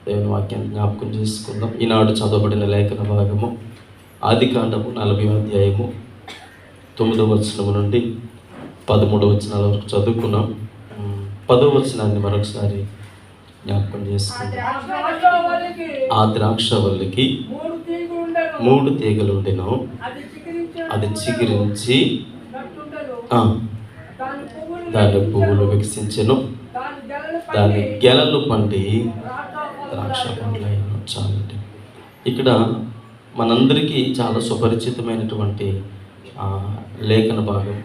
దేవుని వాక్యాన్ని జ్ఞాపకం చేసుకుందాం. ఈనాడు చదవబడిన లేఖన భాగము ఆదికాండము 40వ అధ్యాయము 9వ వచనము నుండి 13వ వచనాల వరకు చదువుకున్నాం. 10వ వచనాన్ని మరొకసారి జ్ఞాపకం చేసుకుందాం. ఆ ద్రాక్షవల్లికి 3 తీగలు ఉండెను, అది చిగురించి దాని పువ్వులు వికసించెను, దాని గెలలు పండి ద్రాక్ష పండ్లయ్యను. చాలండి. ఇక్కడ మనందరికీ చాలా సుపరిచితమైనటువంటి లేఖన భాగం.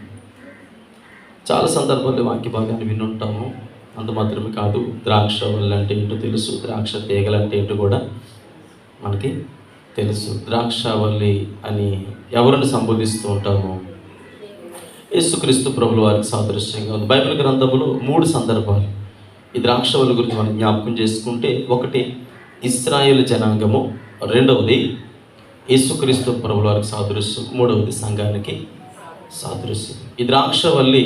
చాలా సందర్భాల్లో వాక్య భాగాన్ని వినుంటాము. అంత మాత్రమే కాదు, ద్రాక్ష వల్లి అంటే ఏంటో తెలుసు, ద్రాక్ష తీగలు అంటే ఏంటో కూడా మనకి తెలుసు. ద్రాక్షవల్లి అని ఎవరిని సంబోధిస్తూ ఉంటాము? యేసుక్రీస్తు ప్రభుల వారికి సాదృశ్యంగా ఉంది. బైబిల్ గ్రంథంలో 3 సందర్భాలు ఈ ద్రాక్షవల్లి గురించి మనం జ్ఞాపకం చేసుకుంటే, ఒకటి ఇశ్రాయేలు జనాంగము, రెండవది యేసుక్రీస్తు ప్రభుల వారికి సాదృశ్యం, మూడవది సంఘానికి సాదృశ్యం. ఈ ద్రాక్షవల్లి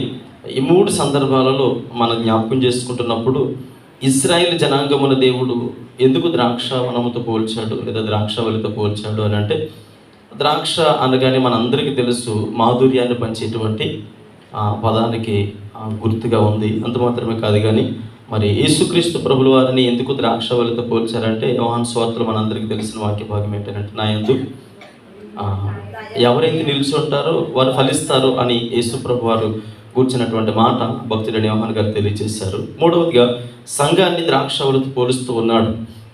ఈ 3 సందర్భాలలో మనం జ్ఞాపకం చేసుకుంటున్నప్పుడు ఇశ్రాయేలు జనాంగమున దేవుడు ఎందుకు ద్రాక్షవనముతో పోల్చాడు లేదా ద్రాక్షవల్లితో పోల్చాడు అని అంటే, ద్రాక్ష అనగానే మనందరికీ తెలుసు మాధుర్యాన్ని పంచేటువంటి పదానికి గుర్తుగా ఉంది. అంత మాత్రమే కాదు కానీ మరి యేసుక్రీస్తు ప్రభుల వారిని ఎందుకు ద్రాక్షవల్లితో పోల్చారంటే, యోహాను సువార్తలో మనందరికీ తెలిసిన వాక్య భాగం ఏంటంటే, నా యందు ఎవరైతే నిలుచుంటారో వారు ఫలిస్తారు అని యేసు ప్రభు వారు కూర్చున్నటువంటి మాట భక్తుడైన యోహాను గారు తెలియజేశారు. మూడవదిగా సంఘాన్ని ద్రాక్షవల్లితో పోలుస్తూ ఉన్నాడు.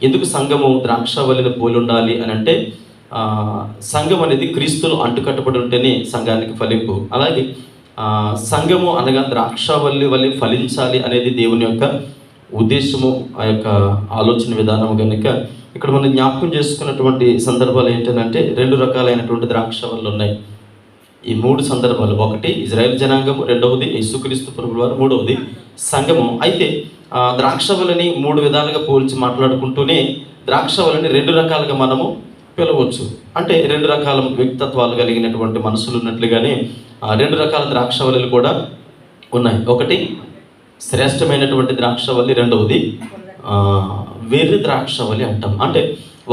ఎందుకు సంఘము ద్రాక్షవల్లిని పోలి ఉండాలి అని అంటే, సంఘం అనేది క్రీస్తును అంటుకట్టబడి ఉంటేనే సంఘానికి ఫలింపు. అలాగే సంఘము అనగా ద్రాక్షవల్లి వల్లే ఫలించాలి అనేది దేవుని యొక్క ఉద్దేశము, ఆ యొక్క ఆలోచన విధానం. కనుక ఇక్కడ మనం జ్ఞాపకం చేసుకున్నటువంటి సందర్భాలు ఏంటంటే, 2 రకాలైనటువంటి ద్రాక్షవల్లు ఉన్నాయి. ఈ 3 సందర్భాలు, ఒకటి ఇజ్రాయేల్ జనాంగము, రెండవది యేసుక్రీస్తు ప్రభుల వారు, మూడవది సంఘము. అయితే ద్రాక్షవల్లిని 3 విధాలుగా పోల్చి మాట్లాడుకుంటూనే ద్రాక్షవల్లిని 2 రకాలుగా మనము పిలవచ్చు. అంటే 2 రకాల వ్యక్తిత్వాలు కలిగినటువంటి మనుషులు ఉన్నట్లుగానే 2 రకాల ద్రాక్షవల్లులు కూడా ఉన్నాయి. ఒకటి శ్రేష్టమైనటువంటి ద్రాక్షవల్లి, రెండవది వెర్రి ద్రాక్షవల్లి అంటాం. అంటే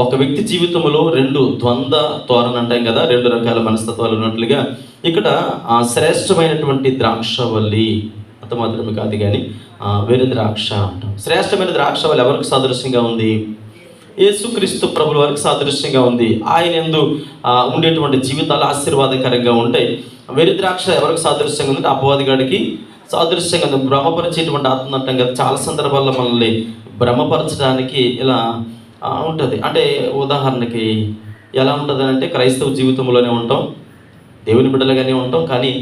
ఒక వ్యక్తి జీవితంలో 2 ద్వంద్వ తోరణ అంటాం కదా, 2 రకాల మనస్తత్వాలు ఉన్నట్లుగా ఇక్కడ శ్రేష్టమైనటువంటి ద్రాక్షవల్లి అంత మాత్రమే కాదు కానీ వెర్రి ద్రాక్ష అంటాం. శ్రేష్టమైన ద్రాక్షవల్లి ఎవరికి సాదృశ్యంగా ఉంది? యేసుక్రీస్తు ప్రభుల వారికి సాదృశ్యంగా ఉంది. ఆయన యందు ఉండేటువంటి జీవితాలు ఆశీర్వాదకరంగా ఉంటాయి. వెర్రి ద్రాక్ష ఎవరికి సాదృశ్యంగా ఉంది? అపవాదిగాడికి సాదృశ్యంగా ఉంది. భ్రమపరిచేటువంటి ఆత్మ అంటాం కదా, చాలా సందర్భాల్లో మనల్ని భ్రమపరచడానికి ఇలా ఉంటుంది. అంటే ఉదాహరణకి ఎలా ఉంటుంది అంటే, క్రైస్తవ జీవితంలోనే ఉంటాం, దేవుని బిడ్డలుగానే ఉంటాం, కానీ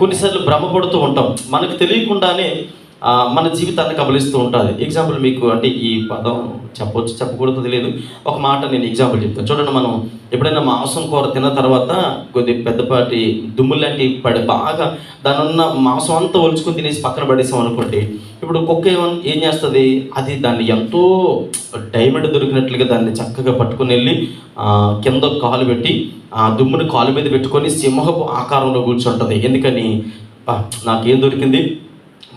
కొన్నిసార్లు భ్రమపడుతూ ఉంటాం. మనకు తెలియకుండానే మన జీవితాన్ని కబలిస్తూ ఉంటుంది. ఎగ్జాంపుల్ మీకు, అంటే ఈ పదం చెప్పొచ్చు చెప్పకూడదు తెలియదు, ఒక మాట నేను ఎగ్జాంపుల్ చెప్తాను. చూడండి, మనం ఎప్పుడైనా మాంసం కూర తిన్న తర్వాత కొద్ది పెద్దపాటి దుమ్ములు లాంటి పడి బాగా దాని ఉన్న మాంసం అంతా ఒలుచుకొని తినేసి పక్కన పడేసాం అనుకోండి. ఇప్పుడు కుక్క ఏం చేస్తుంది, అది దాన్ని ఎంతో డైమండ్ దొరికినట్లుగా దాన్ని చక్కగా పట్టుకుని వెళ్ళి కింద కాలు పెట్టి ఆ దుమ్ముని కాలు మీద పెట్టుకొని సింహపు ఆకారంలో కూర్చుంటుంది. ఎందుకని? నాకేం దొరికింది,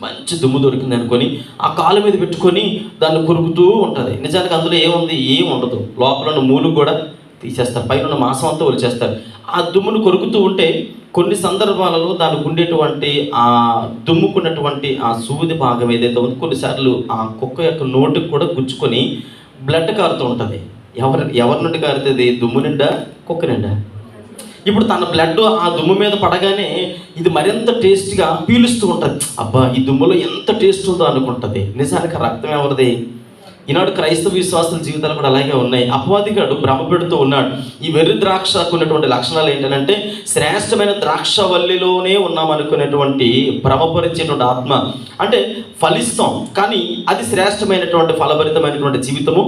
మంచి దుమ్ము దొరికింది అనుకొని ఆ కాలు మీద పెట్టుకొని దాన్ని కొరుకుతూ ఉంటుంది. నిజానికి అందులో ఏముంది? ఏం ఉండదు. లోపల ఉన్న మూలు కూడా తీసేస్తారు, పైన ఉన్న మాంసం అంతా ఒలిచేస్తారు. ఆ దుమ్మును కొరుకుతూ ఉంటే కొన్ని సందర్భాలలో దానికి ఉండేటువంటి ఆ దుమ్ముకున్నటువంటి ఆ సూది భాగం ఏదైతే ఉందో కొన్నిసార్లు ఆ కుక్క యొక్క నోటికి కూడా గుచ్చుకొని బ్లడ్ కారుతూ ఉంటుంది. ఎవరి నుండి కారుతుంది? దుమ్ము నిండా, కుక్క నిండా. ఇప్పుడు తన బ్లడ్ ఆ దుమ్ము మీద పడగానే ఇది మరింత టేస్ట్గా పీలుస్తూ ఉంటుంది. అబ్బా, ఈ దుమ్ములో ఎంత టేస్ట్ ఉందో అనుకుంటుంది. నిజానికి రక్తం ఎవరిది? ఈనాడు క్రైస్తవ విశ్వాసుల జీవితాలు కూడా అలాగే ఉన్నాయి. అపవాదిగాడు భ్రమ పెడుతూ ఉన్నాడు. ఈ వెర్రి ద్రాక్షకు ఉన్నటువంటి లక్షణాలు ఏంటంటే, శ్రేష్టమైన ద్రాక్షవల్లిలోనే ఉన్నామనుకునేటువంటి భ్రమపరిచేటువంటి ఆత్మ. అంటే ఫలిస్తాం, కానీ అది శ్రేష్టమైనటువంటి ఫలభరితమైనటువంటి జీవితము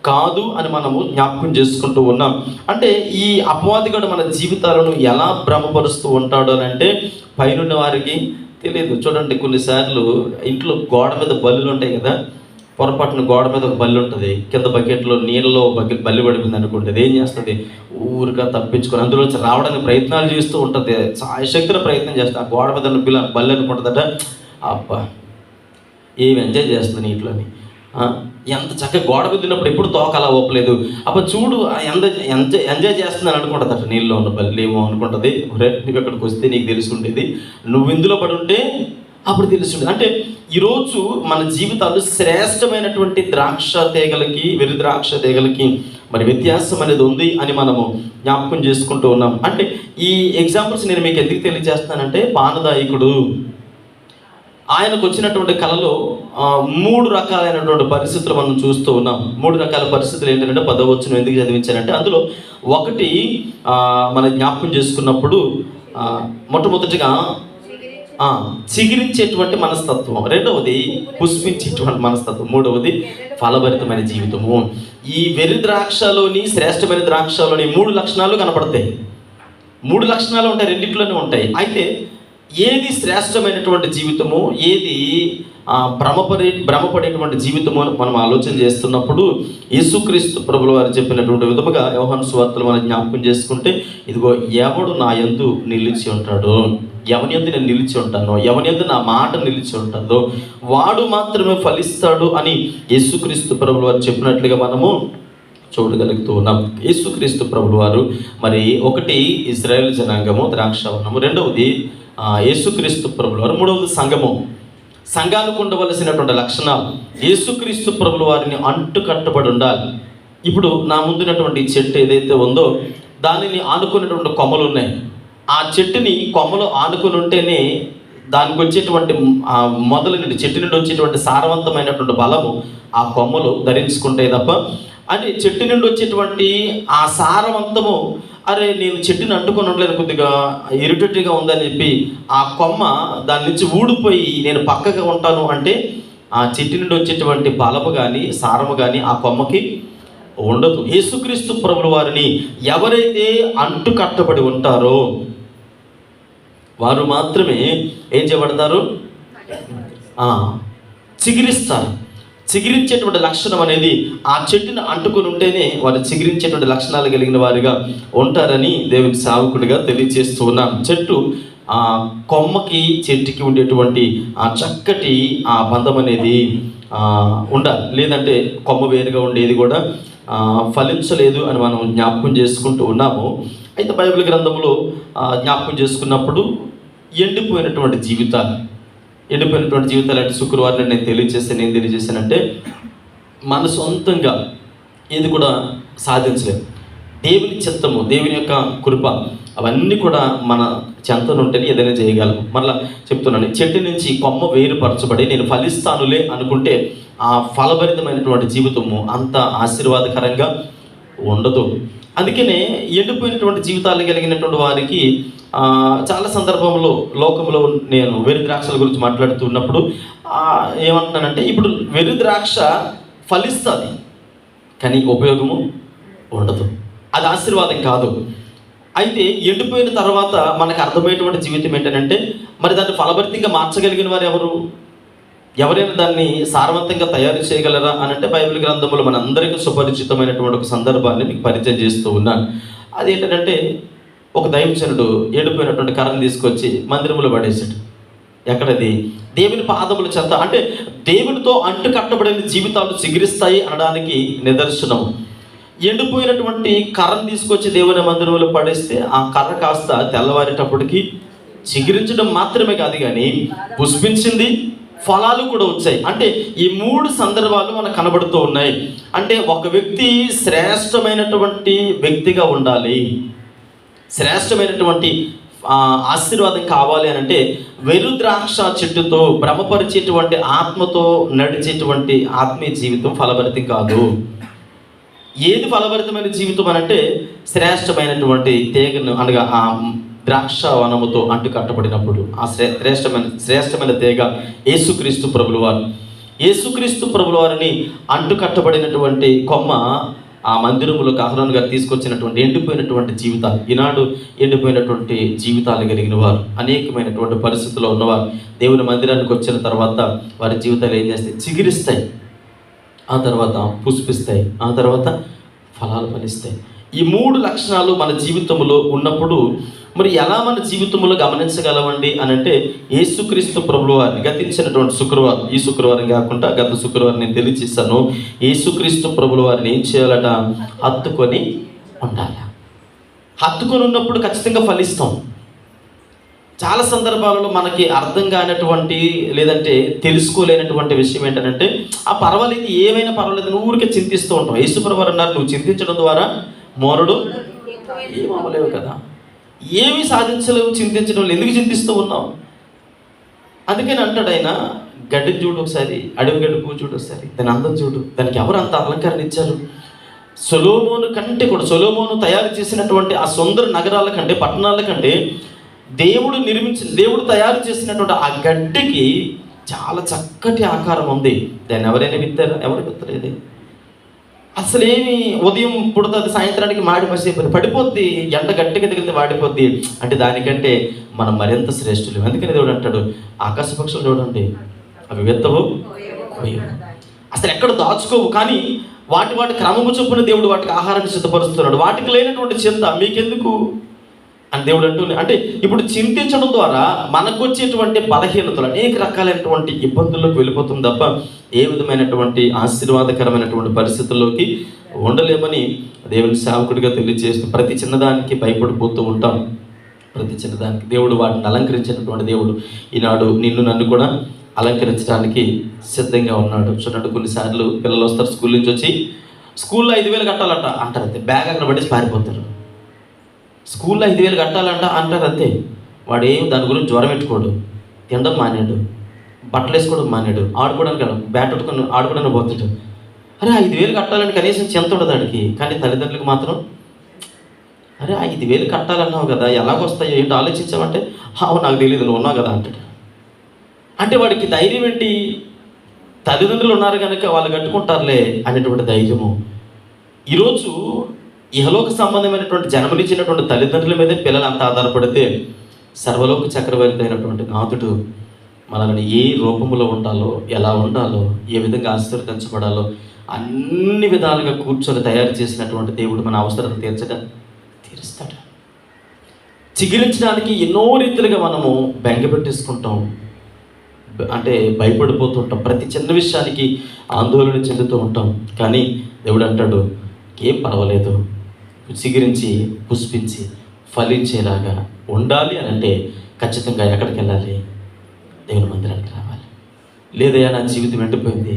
కాదు అని మనము జ్ఞాపకం చేసుకుంటూ ఉన్నాం. అంటే ఈ అపవాదిగాడు మన జీవితాలను ఎలా భ్రమపరుస్తూ ఉంటాడు అని అంటే, పైనున్న వారికి తెలియదు. చూడండి, కొన్నిసార్లు ఇంట్లో గోడ మీద బల్లులు ఉంటాయి కదా, పొరపాటున గోడ మీద ఒక బల్లి ఉంటుంది, కింద బకెట్లో నీళ్ళలో బల్లి పడిపోయింది అనుకోండి, అది ఏం చేస్తుంది? ఊరిగా తప్పించుకొని అందులోంచి రావడానికి ప్రయత్నాలు చేస్తూ ఉంటుంది, శక్తిలో ప్రయత్నం చేస్తుంది. ఆ గోడ మీద బల్లి అనుకుంటుందట, అబ్బా ఏమి ఎంజాయ్ చేస్తుంది నీటిలోని. ఎంత చక్కగా గోడ గుద్దినప్పుడు ఎప్పుడు తోక అలా ఊపలేదు. అప్పుడు చూడు ఎంత ఎంజాయ్ చేస్తుందని అనుకుంటుంది అట్లా నీళ్ళలో ఉన్న బల్లి ఏమో అనుకుంటుంది. ఒరే నువ్వు ఇక్కడికి వస్తే నీకు తెలిసి ఉండేది, నువ్వు ఇందులో పడి ఉంటే అప్పుడు తెలుస్తుంది. అంటే ఈరోజు మన జీవితాలు శ్రేష్టమైనటువంటి ద్రాక్ష తీగలకి వెర్రి ద్రాక్ష తీగలకి మరి వ్యత్యాసం అనేది ఉంది అని మనము జ్ఞాపకం చేసుకుంటూ ఉన్నాం. అంటే ఈ ఎగ్జాంపుల్స్ నేను మీకు ఎందుకు తెలియజేస్తానంటే, పానదాయకుడు ఆయనకు వచ్చినటువంటి కళలో 3 రకాలైనటువంటి పరిస్థితులు మనం చూస్తూ ఉన్నాం. 3 రకాల పరిస్థితులు ఏంటంటే 10వ వచనం ఎందుకు చదివించారంటే, అందులో ఒకటి మనం జ్ఞాపకం చేసుకున్నప్పుడు మొట్టమొదటిగా చిగురించేటువంటి మనస్తత్వం, రెండవది పుష్పించేటువంటి మనస్తత్వం, మూడవది ఫలభరితమైన జీవితము. ఈ వెర్రి ద్రాక్షలోని శ్రేష్టమైన ద్రాక్షలోని 3 లక్షణాలు కనపడతాయి. 3 లక్షణాలు ఉంటాయి, రెండిట్లోనే ఉంటాయి. అయితే ఏది శ్రేష్టమైనటువంటి జీవితము, ఏది భ్రమపడేటువంటి జీవితము మనం ఆలోచన చేస్తున్నప్పుడు యేసుక్రీస్తు ప్రభుల వారు చెప్పినటువంటి విధముగా యోహాను సువార్తలు మనం జ్ఞాపకం చేసుకుంటే, ఇదిగో ఎవడు నా యందు నిలిచి ఉంటాడో, ఎవని యందు నేను నిలిచి ఉంటానో, ఎవని యందు నా మాట నిలిచి ఉంటుందో వాడు మాత్రమే ఫలిస్తాడు అని యేసుక్రీస్తు ప్రభుల వారు చెప్పినట్లుగా మనము చూడగలుగుతూ ఉన్నాం. యేసుక్రీస్తు ప్రభుల వారు మరి ఒకటి ఇజ్రాయేల్ జనాంగము ద్రాక్షవనము, రెండవది యేసుక్రీస్తు ప్రభుల వారు, మూడవది సంఘము. సంఘానికి ఉండవలసినటువంటి లక్షణాలు, యేసుక్రీస్తు ప్రభుల వారిని అంటు కట్టబడి ఉండాలి. ఇప్పుడు నా ముందున్నటువంటి చెట్టు ఏదైతే ఉందో దానిని ఆనుకున్నటువంటి కొమ్మలు ఉన్నాయి. ఆ చెట్టుని కొమ్మలు ఆనుకుని ఉంటేనే దానికి వచ్చేటువంటి మొదల నుండి చెట్టు నుండి వచ్చేటువంటి సారవంతమైనటువంటి బలము ఆ కొమ్మలు ధరించుకుంటాయి తప్ప, అంటే చెట్టు నుండి వచ్చేటువంటి ఆ సారవంతము, అరే నేను చెట్టుని అంటుకొని ఉండలేదు, కొద్దిగా ఇరిటేటివ్గా ఉందని చెప్పి ఆ కొమ్మ దాని నుంచి ఊడిపోయి నేను పక్కగా ఉంటాను అంటే ఆ చెట్టు నుండి వచ్చేటువంటి బలము కానీ సారము కానీ ఆ కొమ్మకి ఉండదు. యేసుక్రీస్తు ప్రభుల వారిని ఎవరైతే అంటు కట్టబడి ఉంటారో వారు మాత్రమే ఏం చేయబడతారు, చిగురిస్తారు. చిగురించేటువంటి లక్షణం అనేది ఆ చెట్టును అంటుకొని ఉంటేనే వారు చిగురించేటువంటి లక్షణాలు కలిగిన వారిగా ఉంటారని దేవుని సేవకుడిగా తెలియజేస్తూ ఉన్నాం. చెట్టు కొమ్మకి చెట్టుకి ఉండేటువంటి ఆ చక్కటి ఆ బంధం అనేది ఉండాలి, లేదంటే కొమ్మ వేరుగా ఉండేది కూడా ఫలించలేదు అని మనం జ్ఞాపకం చేసుకుంటూ ఉన్నాము. అయితే బైబిల్ గ్రంథంలో జ్ఞాపకం చేసుకున్నప్పుడు ఎండిపోయినటువంటి జీవితాలు అంటే శుక్రవారం నేను తెలియజేశానంటే మన సొంతంగా ఏది కూడా సాధించలేము. దేవుని చిత్తము, దేవుని యొక్క కృప అవన్నీ కూడా మన చెంతనుంటేనే ఏదైనా చేయగలము. మళ్ళీ చెప్తున్నాను, చెట్టు నుంచి కొమ్మ వేరుపరచబడి నేను ఫలిస్తానులే అనుకుంటే ఆ ఫలభరితమైనటువంటి జీవితము అంత ఆశీర్వాదకరంగా ఉండదు. అందుకనే ఎండిపోయినటువంటి జీవితాలు కలిగినటువంటి వారికి చాలా సందర్భంలో లోకంలో నేను వెర్రి ద్రాక్షల గురించి మాట్లాడుతున్నప్పుడు ఏమంటున్నానంటే, ఇప్పుడు వెర్రి ద్రాక్ష ఫలిస్తుంది కానీ ఉపయోగము ఉండదు, అది ఆశీర్వాదం కాదు. అయితే ఎండిపోయిన తర్వాత మనకు అర్థమయ్యేటువంటి జీవితం ఏంటంటే, మరి దాన్ని ఫలభరితంగా మార్చగలిగిన వారు ఎవరు, ఎవరైనా దాన్ని సారవంతంగా తయారు చేయగలరా అని అంటే బైబిల్ గ్రంథంలో మనందరికీ సుపరిచితమైనటువంటి ఒక సందర్భాన్ని మీకు పరిచయం చేస్తూ ఉన్నాను. అదేంటంటే, ఒక దైవజనుడు ఎండిపోయినటువంటి కర్రను తీసుకొచ్చి మందిరంలో పడేసాడు. ఎక్కడది? దేవుని పాదముల చెంత. అంటే దేవునితో అంటు కట్టబడిన జీవితాలు చిగురిస్తాయి అనడానికి నిదర్శనం. ఎండిపోయినటువంటి కర్రను తీసుకొచ్చి దేవుని మందిరంలో పడేస్తే ఆ కర్ర కాస్త తెల్లవారేటప్పటికి చిగురించడం మాత్రమే కాదు కానీ పుష్పించింది, ఫలాలు కూడా వచ్చాయి. అంటే ఈ 3 సందర్భాలు మనకు కనబడుతూ ఉన్నాయి. అంటే ఒక వ్యక్తి శ్రేష్టమైనటువంటి వ్యక్తిగా ఉండాలి, శ్రేష్టమైనటువంటి ఆశీర్వాదం కావాలి అని అంటే వెర్రి ద్రాక్ష చెట్టుతో భ్రమపరిచేటువంటి ఆత్మతో నడిచేటువంటి ఆత్మీయ జీవితం ఫలభరితం కాదు. ఏది ఫలభరితమైన జీవితం అని అంటే శ్రేష్టమైనటువంటి తీగను అనగా ఆ ద్రాక్ష వనముతో అంటు కట్టబడినప్పుడు ఆ శ్రేష్టమైన తీగ యేసుక్రీస్తు ప్రభుల వారు. యేసుక్రీస్తు ప్రభుల వారిని అంటు కట్టబడినటువంటి కొమ్మ ఆ మందిరములకు అహరోను గారు తీసుకొచ్చినటువంటి ఎండిపోయినటువంటి జీవితాలు, ఈనాడు ఎండిపోయినటువంటి జీవితాలు కలిగిన వారు, అనేకమైనటువంటి పరిస్థితుల్లో ఉన్నవారు దేవుని మందిరానికి వచ్చిన తర్వాత వారి జీవితాలు ఏం చేస్తాయి? చిగురిస్తాయి, ఆ తర్వాత పుష్పిస్తాయి, ఆ తర్వాత ఫలాలు ఫలిస్తాయి. ఈ 3 లక్షణాలు మన జీవితంలో ఉన్నప్పుడు మరి ఎలా మన జీవితంలో గమనించగలమండి అని అంటే, యేసుక్రీస్తు ప్రభువు వారిని గతించినటువంటి శుక్రవారం, ఈ శుక్రవారం కాకుండా గత శుక్రవారం నేను తెలియచేశాను, యేసుక్రీస్తు ప్రభువు వారిని ఏం చేయాలట? హత్తుకొని ఉండాలి. హత్తుకొని ఉన్నప్పుడు ఖచ్చితంగా ఫలిస్తాం. చాలా సందర్భాలలో మనకి అర్థం కానటువంటి లేదంటే తెలుసుకోలేనటువంటి విషయం ఏంటంటే, ఆ పర్వాలేదు, ఏమైనా పర్వాలేదు, ఊరికే చింతిస్తూ ఉంటాం. యేసుప్రభువు వారు అన్నారు, నువ్వు చింతించడం ద్వారా మోరుడు ఏమవలేవు కదా, ఏమీ సాధించలేవు చింతించడం. ఎందుకు చింతిస్తూ ఉన్నావు? అందుకని అంటాడు ఆయన, గడ్డిని చూడు ఒకసారి, అడవి గడ్డి పువ్వు చూడు ఒకసారి, దాని అందం చూడు, దానికి ఎవరు అంత అలంకరణ ఇచ్చారు? సొలొమోను కంటే కూడా, సొలొమోను తయారు చేసినటువంటి ఆ సుందర నగరాల కంటే, పట్టణాల కంటే దేవుడు తయారు చేసినటువంటి ఆ గడ్డికి చాలా చక్కటి ఆకారం ఉంది. దాన్ని ఎవరైనా విత్తారా? ఎవరు విత్తలేదు. అసలు ఏమి, ఉదయం పుడుతుంది, సాయంత్రానికి మాడి పసిపోతుంది, పడిపోద్ది, ఎండ గట్టిగా తగిలితే వాడిపోద్ది. అంటే దానికంటే మనం మరింత శ్రేష్ఠులు. అందుకని దేవుడు అంటాడు, ఆకాశ పక్షులు చూడండి, అవి విత్తవు కోయవు, అసలు ఎక్కడ దాచుకోవు, కానీ వాటి క్రమము చొప్పున దేవుడు వాటికి ఆహారాన్ని సిద్ధపరుస్తున్నాడు. వాటికి లేనటువంటి చింత మీకెందుకు అని దేవుడు అంటూ, అంటే ఇప్పుడు చింతించడం ద్వారా మనకు వచ్చేటువంటి బలహీనతలు, అనేక రకాలైనటువంటి ఇబ్బందుల్లోకి వెళ్ళిపోతుంది తప్ప ఏ విధమైనటువంటి ఆశీర్వాదకరమైనటువంటి పరిస్థితుల్లోకి ఉండలేమని దేవుని సేవకుడిగా తెలియజేస్తూ, ప్రతి చిన్నదానికి భయపడిపోతూ ఉంటాం. ప్రతి చిన్నదానికి దేవుడు వాటిని అలంకరించినటువంటి దేవుడు ఈనాడు నిన్ను నన్ను కూడా అలంకరించడానికి సిద్ధంగా ఉన్నాడు. చూడండి, కొన్నిసార్లు పిల్లలు వస్తారు స్కూల్ నుంచి వచ్చి, స్కూల్లో 5,000 కట్టాలంట అంటారు, అంతే. బ్యాగ్ అక్కడ పడేసి పారిపోతారు. స్కూల్లో 5,000 కట్టాలంట అంటారు, అంతే. వాడు ఏం దాని గురించి జ్వరం పెట్టుకోడు, తినడం మానేడు, బట్టలు వేసుకోవడం మానేడు, ఆడుకోవడానికి బ్యాట్ పట్టుకొని ఆడుకోవడానికి పోతాడు. అరే 5,000 కట్టాలని కనీసం చింత ఉండదు వాడికి. కానీ తల్లిదండ్రులకు మాత్రం, అరే 5,000 కట్టాలన్నావు కదా, ఎలాగొస్తాయో ఏంటో ఆలోచించామంటే, నాకు తెలియదు, నువ్వు ఉన్నావు కదా అంటాడు. అంటే వాడికి ధైర్యం ఏంటి? తల్లిదండ్రులు ఉన్నారు కనుక వాళ్ళు కట్టుకుంటారులే అనేటువంటి ధైర్యము. ఈరోజు ఇహలోక సంబంధమైనటువంటి జన్మనిచ్చినటువంటి తల్లిదండ్రుల మీదే పిల్లలు అంత ఆధారపడితే, సర్వలోక చక్రవర్తి అయినటువంటి నాథుడు మనల్ని ఏ రూపంలో ఉండాలో, ఎలా ఉండాలో, ఏ విధంగా ఆశీర్వదించబడాలో అన్ని విధాలుగా కూర్చొని తయారు చేసినటువంటి దేవుడు మన అవసరాలు తీరుస్తాడు. చిగిరించడానికి ఎన్నో రీతిలుగా మనము బెంగపెట్టేసుకుంటాం, అంటే భయపడిపోతుంటాం, ప్రతి చిన్న విషయానికి ఆందోళన చెందుతూ ఉంటాం. కానీ దేవుడు అంటాడు, ఏం పర్వాలేదు, చిగురించి పుష్పించి ఫలించేలాగా ఉండాలి అని అంటే ఖచ్చితంగా ఎక్కడికి వెళ్ళాలి? దేవుని మందిరానికి రావాలి. లేదయ్యా, నా జీవితం ఎండిపోయింది,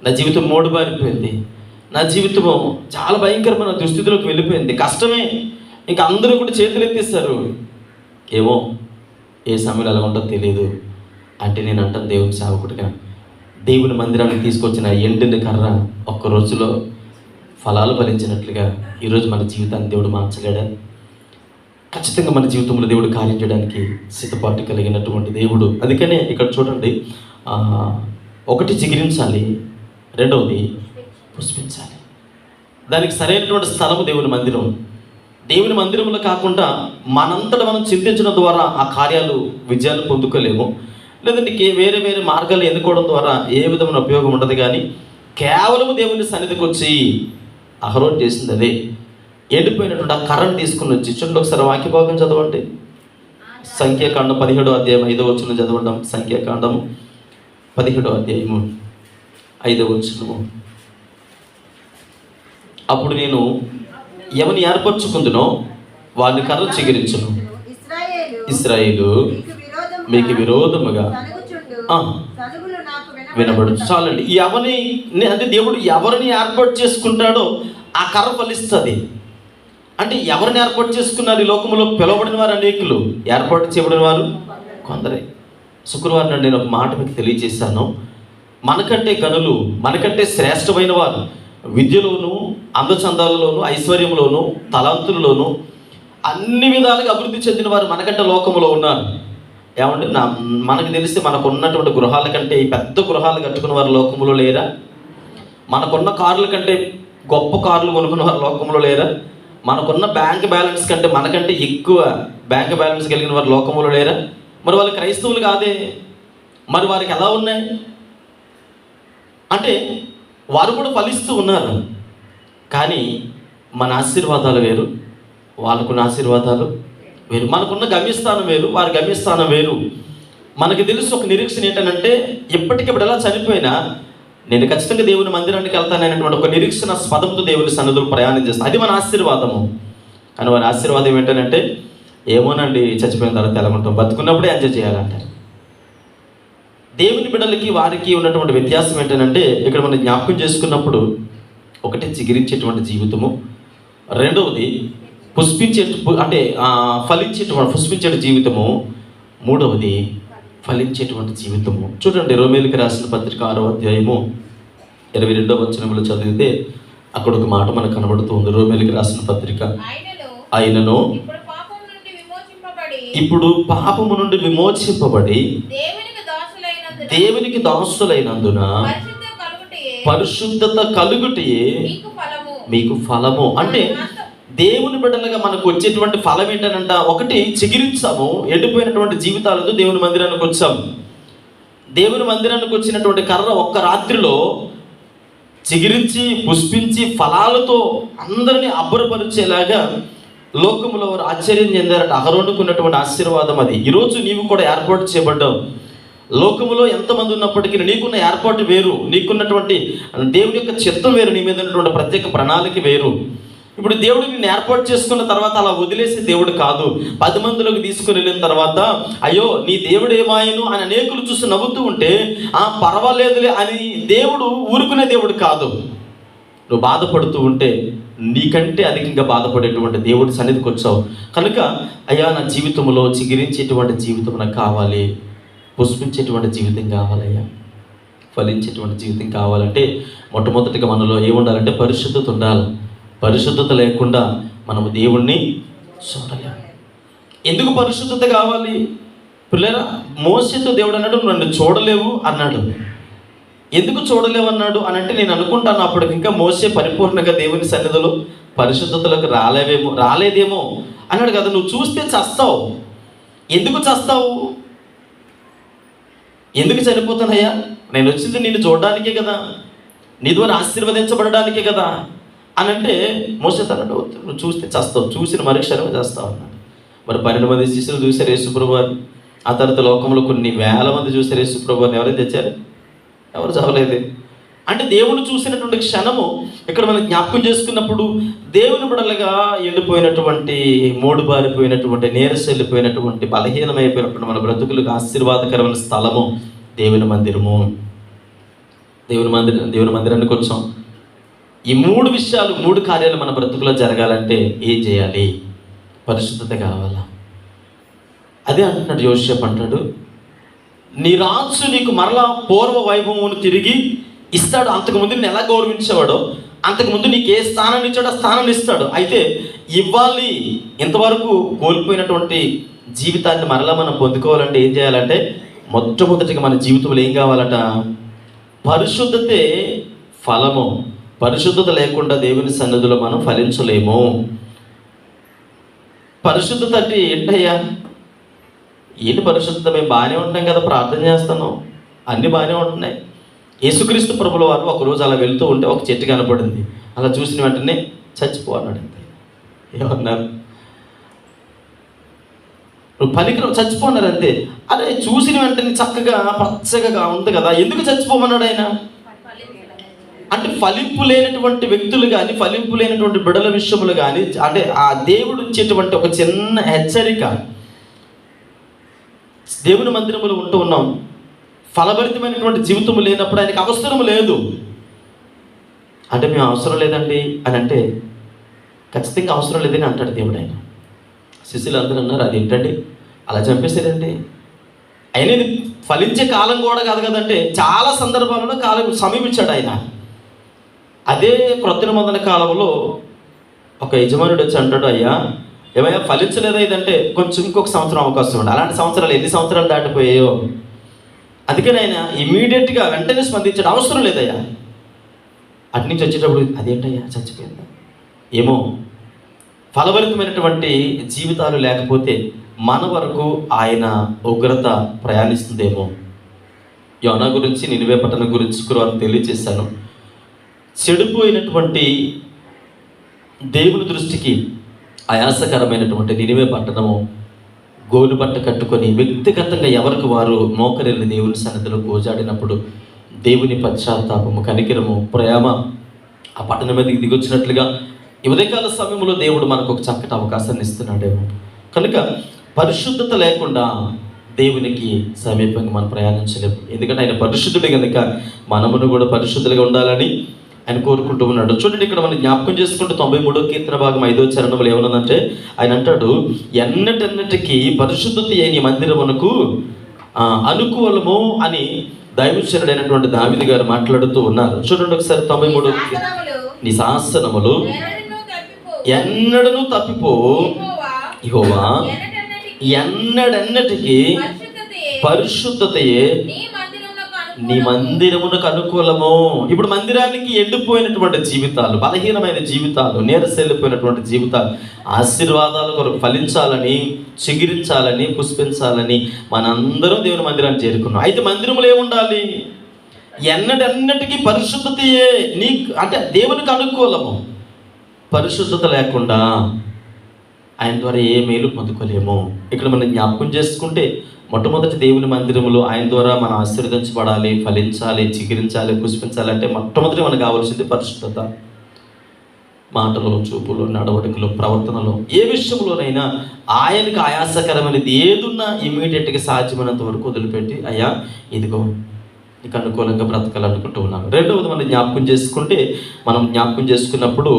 నా జీవితం మోడుబారిపోయింది, నా జీవితము చాలా భయంకరమైన దుస్థితిలోకి వెళ్ళిపోయింది, కష్టమే, ఇంకా అందరూ కూడా చేతులు ఎత్తేస్తారు, ఏమో ఏ సమయంలో ఎలా ఉంటుందో తెలియదు అంటే, నేను అంటాను దేవుని సేవకుడిగా, దేవుని మందిరానికి తీసుకొచ్చిన ఎండిన కర్ర ఒక్క రోజులో ఫలాలు ఫలించినట్లుగా ఈరోజు మన జీవితాన్ని దేవుడు మార్చలేడా? ఖచ్చితంగా మన జీవితంలో దేవుడు కార్యం చేయడానికి సిద్ధపాటు కలిగినటువంటి దేవుడు. అందుకనే ఇక్కడ చూడండి, ఒకటి చిగురించాలి, రెండవది పుష్పించాలి. దానికి సరైనటువంటి స్థలము దేవుని మందిరం. దేవుని మందిరంలో కాకుండా మనంతటా మనం చింతించడం ద్వారా ఆ కార్యాలు విజయాలు పొందుకోలేము, లేదంటే వేరే వేరే మార్గాలు ఎన్నుకోవడం ద్వారా ఏ విధమైన ఉపయోగం ఉండదు. కానీ కేవలం దేవుని సన్నిధికి వచ్చి అహరోన్ చేసింది అదే, ఎండిపోయినటువంటి ఆ కర్రను తీసుకుని వచ్చి, చూడండి ఒకసారి వాక్యభాగం చదవండి. సంఖ్యాకాండం 17వ అధ్యాయం 5వ వచనం చదవడం. సంఖ్యాకాండము 17వ అధ్యాయము 5వ వచనము. అప్పుడు నేను ఎవరిని ఏర్పరచుకుందునో వారిని కర్ర చిగురించును, ఇశ్రాయేలు మీకు విరోధముగా వినబడు. చాలండి. ఎవరిని అంటే దేవుడు ఎవరిని ఏర్పాటు చేసుకుంటాడో ఆ కర్ర ఫలిస్తుంది. అంటే ఎవరిని ఏర్పాటు చేసుకున్నారు? ఈ లోకంలో పిలువబడిన వారు అనేకులు, ఏర్పాటు చేయబడిన వారు కొందరే. శుక్రవారం నాడు నేను ఒక మాట మీకు తెలియజేశాను. మనకంటే గనులు, మనకంటే శ్రేష్టమైన వారు విద్యలోను, అందచందాలలోను, ఐశ్వర్యంలోను, తలాంతులలోను అన్ని విధాలుగా అభివృద్ధి చెందిన వారు మనకంటే లోకంలో ఉన్నారు. ఏమంటే మనకు తెలిసి మనకు ఉన్నటువంటి గృహాల కంటే ఈ పెద్ద గృహాలు కట్టుకున్న వారు లోకంలో లేరా? మనకున్న కార్ల కంటే గొప్ప కార్లు కొనుక్కున్న వారు లోకంలో లేరా? మనకున్న బ్యాంక్ బ్యాలెన్స్ కంటే మనకంటే ఎక్కువ బ్యాంక్ బ్యాలెన్స్ కలిగిన వారు లోకంలో లేరా? మరి వాళ్ళు క్రైస్తవులు కాదే, మరి వారికి ఎలా ఉన్నాయి అంటే వారు కూడా ఫలిస్తూ ఉన్నారు. కానీ మన ఆశీర్వాదాలు వేరు, వాళ్ళకున్న ఆశీర్వాదాలు వేరు. మనకున్న గమ్యస్థానం వేరు, వారి గమ్యస్థానం వేరు. మనకి తెలుసు ఒక నిరీక్షణ ఏంటంటే, ఎప్పటికప్పుడు ఎలా చనిపోయినా నేను ఖచ్చితంగా దేవుని మందిరానికి వెళ్తాననేటువంటి ఒక నిరీక్షణ స్పదంతో దేవుని సన్నిధిలో ప్రయాణం చేస్తాను. అది మన ఆశీర్వాదము. కానీ వారి ఆశీర్వాదం ఏంటంటే, ఏమోనండి చచ్చిపోయిన తర్వాత ఎలాగుంటాం, బతుకున్నప్పుడే ఎంజాయ్ చేయాలంటారు. దేవుని బిడ్డలకి వారికి ఉన్నటువంటి వ్యత్యాసం ఏంటంటే, ఇక్కడ మనం జ్ఞాపకం చేసుకున్నప్పుడు ఒకటి చిగురించేటువంటి జీవితము, రెండవది పుష్పించేటువంటి జీవితము, మూడవది ఫలించేటువంటి జీవితము. చూడండి, రోమేలుకి రాసిన పత్రిక 6వ అధ్యాయము 22వ వచనంలో చదివితే అక్కడ ఒక మాట మనకు కనబడుతూ ఉంది. రోమేలుకి రాసిన పత్రిక, ఆయనను ఇప్పుడు పాపము నుండి విమోచింపబడి దేవునికి దాసులైనందున పరిశుద్ధత కలుగుటయే మీకు ఫలము. అంటే దేవుని బిడ్డలుగా మనకు వచ్చేటువంటి ఫలం ఏంటనంట, ఒకటి చిగురించాము, ఎండిపోయినటువంటి జీవితాలతో దేవుని మందిరానికి వచ్చాము. దేవుని మందిరానికి వచ్చినటువంటి కర్ర ఒక్క రాత్రిలో చిగురించి పుష్పించి ఫలాలతో అందరినీ అబ్బురపరిచేలాగా లోకములో వారు ఆశ్చర్యం చెందారట. అహరోనుకున్నటువంటి ఆశీర్వాదం అది. ఈరోజు నీవు కూడా ఏర్పాటు చేయబడ్డావు. లోకములో ఎంతమంది ఉన్నప్పటికీ నీకున్న ఏర్పాటు వేరు, నీకున్నటువంటి దేవుని యొక్క చిత్తం వేరు, నీ మీద ఉన్నటువంటి ప్రత్యేక ప్రణాళిక వేరు. ఇప్పుడు దేవుడు నిన్ను ఏర్పాటు చేసుకున్న తర్వాత అలా వదిలేసే దేవుడు కాదు. 10 మందిలోకి తీసుకుని వెళ్ళిన తర్వాత అయ్యో నీ దేవుడు ఏమాయను అని అనేకులు చూసి నవ్వుతూ ఉంటే పర్వాలేదులే అని దేవుడు ఊరుకునే దేవుడు కాదు. నువ్వు బాధపడుతూ ఉంటే నీకంటే అధికంగా బాధపడేటువంటి దేవుడి సన్నిధికి వచ్చావు కనుక, అయ్యా నా జీవితంలో చిగురించేటువంటి జీవితం నాకు కావాలి, పుష్పించేటువంటి జీవితం కావాలయ్యా, ఫలించేటువంటి జీవితం కావాలంటే మొట్టమొదటిగా మనలో ఏముండాలంటే పరిశుద్ధత ఉండాలి. పరిశుద్ధత లేకుండా మనము దేవుణ్ణి చూడలేము. ఎందుకు పరిశుద్ధత కావాలి పిల్లరా? మోసేతో దేవుడు అన్నాడు, నన్ను చూడలేవు అన్నాడు. ఎందుకు చూడలేవు అన్నాడు అని అంటే, నేను అనుకుంటాను అప్పటికి ఇంకా మోసే పరిపూర్ణంగా దేవుని సన్నిధిలో పరిశుద్ధతలకు రాలేదేమో అన్నాడు కదా. నువ్వు చూస్తే చస్తావు. ఎందుకు చస్తావు? ఎందుకు చనిపోతానయ్యా? నేను వచ్చింది నిన్ను చూడడానికే కదా, నీ ద్వారా ఆశీర్వదించబడడానికే కదా అని అంటే మోసే అన్నాడు, నువ్వు చూస్తే చస్తావు, చూసిన మరుక్షణమే చేస్తావు అన్నాడు. మరి 12 మంది శిష్యులు చూశారు యేసుప్రభువారిని. ఆ తర్వాత లోకంలో కొన్ని వేల మంది చూశారు యేసుప్రభువారిని. ఎవరైతే తెచ్చారు? ఎవరు చదవలేదు. అంటే దేవుడు చూసినటువంటి క్షణము ఇక్కడ మనం జ్ఞాపకం చేసుకున్నప్పుడు, దేవుని బిడ్డలుగా ఎండిపోయినటువంటి, మూడు బారిపోయినటువంటి, నీరసెళ్ళిపోయినటువంటి, బలహీనమైపోయినటువంటి మన బ్రతుకులకు ఆశీర్వాదకరమైన స్థలము దేవుని మందిరము. దేవుని మందిరానికి వచ్చాం. ఈ 3 విషయాలు, 3 కార్యాలు మన బ్రతుకులో జరగాలంటే ఏం చేయాలి? పరిశుద్ధత కావాలా? అదే అంటున్నాడు యోసేపు. అంటాడు, నీ రాజు నీకు మరలా పూర్వ వైభవమును తిరిగి ఇస్తాడు. అంతకుముందు నేను ఎలా గౌరవించేవాడో, అంతకుముందు నీకు ఏ స్థానాన్ని ఇచ్చాడో ఆ స్థానాన్ని ఇస్తాడు. అయితే ఇవ్వాలి. ఇంతవరకు కోల్పోయినటువంటి జీవితాన్ని మరలా మనం పొందుకోవాలంటే ఏం చేయాలంటే, మొట్టమొదటిగా మన జీవితంలో ఏం కావాలట? పరిశుద్ధతే ఫలము. పరిశుద్ధత లేకుండా దేవుని సన్నిధిలో మనం ఫలించలేము. పరిశుద్ధత అంటే ఏంటయ్యా? ఏంటి పరిశుద్ధత? మేము బాగానే ఉంటున్నాం కదా, ప్రార్థన చేస్తాను, అన్నీ బాగానే ఉంటున్నాయి. యేసుక్రీస్తు ప్రభుల వారు ఒకరోజు అలా వెళ్తూ ఉంటే ఒక చెట్టు కనపడింది. అలా చూసిన వెంటనే చచ్చిపో అన్నాడు. ఏమన్నారు? నువ్వు పనికిరావు, చచ్చిపోన్నారు అంతే. అదే చూసిన వెంటనే చక్కగా పచ్చగా ఉంది కదా, ఎందుకు చచ్చిపోమన్నాడు ఆయన? అంటే ఫలింపు లేనటువంటి వ్యక్తులు కానీ, ఫలింపు లేనటువంటి బిడల విషయములు కానీ, అంటే ఆ దేవుడు ఇచ్చేటువంటి ఒక చిన్న హెచ్చరిక. దేవుని మందిరములు ఉంటూ ఉన్నాం, ఫలభరితమైనటువంటి జీవితము లేనప్పుడు ఆయనకు అవసరం లేదు అంటే, మేము అవసరం లేదండి అని అంటే ఖచ్చితంగా అవసరం లేదని అంటాడు దేవుడు. ఆయన శిష్యులు అందరూ అన్నారు, అది ఏంటండి అలా చంపేశారండి? ఆయన ఇది ఫలించే కాలం కూడా కాదు కదంటే, చాలా సందర్భాలలో కాలం సమీపించాడు ఆయన. అదే క్రొత్త నిబంధన కాలంలో ఒక యజమానుడు వచ్చి అంటాడు, అయ్యా ఏమయ్యా ఫలించలేదా ఇదంటే, కొంచెం ఇంకొక సంవత్సరం అవకాశం ఉండాలి. అలాంటి సంవత్సరాలు ఎన్ని సంవత్సరాలు దాటిపోయాయో. అందుకని ఆయన ఇమీడియట్గా వెంటనే స్పందించాడు, అవసరం లేదయ్యా. అటు నుంచి వచ్చేటప్పుడు అదేంటయ్యా చచ్చిపోయిందా? ఏమో, ఫలభరితమైనటువంటి జీవితాలు లేకపోతే మన వరకు ఆయన ఉగ్రత ప్రయాణిస్తుందేమో. యోనా గురించి, నినివే పట్టణం గురించి గురువారం తెలియజేశాను. చెడిపోయినటువంటి దేవుని దృష్టికి ఆయాసకరమైనటువంటి నినివే పట్టణము గోలు బట్ట కట్టుకొని వ్యక్తిగతంగా ఎవరికి వారు మోకరిల్లి దేవుని సన్నిధిలో గోజాడినప్పుడు దేవుని పశ్చాత్తాపము, కనికరము, ప్రేమ ఆ పట్టణం మీదకి దిగొచ్చినట్లుగా ఈ ఉదయకాల సమయంలో దేవుడు మనకు ఒక చక్కటి అవకాశాన్ని ఇస్తున్నాడేమో. కనుక పరిశుద్ధత లేకుండా దేవునికి సమీపంగా మనం ప్రయాణించలేము. ఎందుకంటే ఆయన పరిశుద్ధుడే కనుక మనమును కూడా పరిశుద్ధులుగా ఉండాలని ఆయన కోరుకుంటూ ఉన్నాడు. చూడండి, ఇక్కడ మనం జ్ఞాపకం చేసుకుంటే 93వ కీర్తన భాగం 5వ చరణంలో ఏమన్నదంటే, ఆయన అంటాడు, ఎన్నటన్నిటికీ పరిశుద్ధత అయిన మందిరమునకు అనుకూలము అని దైవచనుడైనటువంటి దావీదు గారు మాట్లాడుతూ ఉన్నారు. చూడండి ఒకసారి 93 నీ శాసనములు ఎన్నడను తప్పిపో యెహోవా, ఎన్నడన్నటికీ పరిశుద్ధతయే నీ మందిరమునకు అనుకూలము. ఇప్పుడు మందిరానికి ఎండిపోయినటువంటి జీవితాలు, బలహీనమైన జీవితాలు, నీరసెళ్ళిపోయినటువంటి జీవితాలు ఆశీర్వాదాల కొరకు ఫలించాలని, చిగురించాలని, పుష్పించాలని మనందరం దేవుని మందిరాన్ని చేరుకున్నాం. అయితే మందిరములు ఏముండాలి? ఎన్నడన్నటికీ పరిశుద్ధతయే నీ, అంటే దేవునికి అనుకూలము. పరిశుద్ధత లేకుండా ఆయన ద్వారా ఏ మేలు పొందుకోలేము. ఇక్కడ మనం జ్ఞాపకం చేసుకుంటే మొట్టమొదటి దేవుని మందిరంలో ఆయన ద్వారా మనం ఆశీర్వదించబడాలి, ఫలించాలి, చిగురించాలి, పుష్పించాలి అంటే మొట్టమొదటి మనకు కావాల్సింది పరిశుద్ధత. మాటలో, చూపులో, నడవడికలో, ప్రవర్తనలో, ఏ విషయంలోనైనా ఆయనకు ఆయాసకరమైనది ఏదున్నా ఇమీడియట్గా సాధ్యమైనంత వరకు వదిలిపెట్టి, అయ్యా ఇదిగో నీకు అనుకూలంగా బ్రతకాలనుకుంటూ ఉన్నాను. రెండవది మనం జ్ఞాపకం చేసుకున్నప్పుడు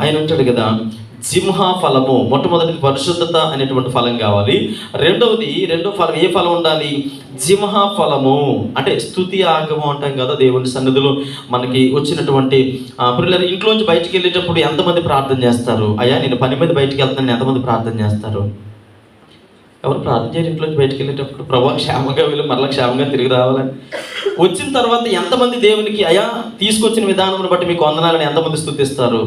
ఆయన అంటాడు కదా, సింహ ఫలము. మొట్టమొదటి పరిశుద్ధత అనేటువంటి ఫలం కావాలి. రెండో ఫలం, ఏ ఫలం ఉండాలి? జింహ ఫలము. అంటే స్తుతి ఆగము అంటాం కదా దేవుని సన్నిధిలో మనకి వచ్చినటువంటి పిల్లలు. ఇంట్లోంచి బయటికి వెళ్ళేటప్పుడు ఎంతమంది ప్రార్థన చేస్తారు? అయ్యా నేను పని మీద బయటికి వెళ్తాను, ఎంతమంది ప్రార్థన చేస్తారు? ఎవరు ప్రార్థన చేయరు ఇంట్లోంచి బయటికి వెళ్ళేటప్పుడు, ప్రభు క్షేమంగా వెళ్ళి మరలా క్షేమంగా తిరిగి రావాలని. వచ్చిన తర్వాత ఎంతమంది దేవునికి అయ్యా తీసుకొచ్చిన విధానం బట్టి మీకు వందనాలని ఎంతమంది స్తుతిస్తారు?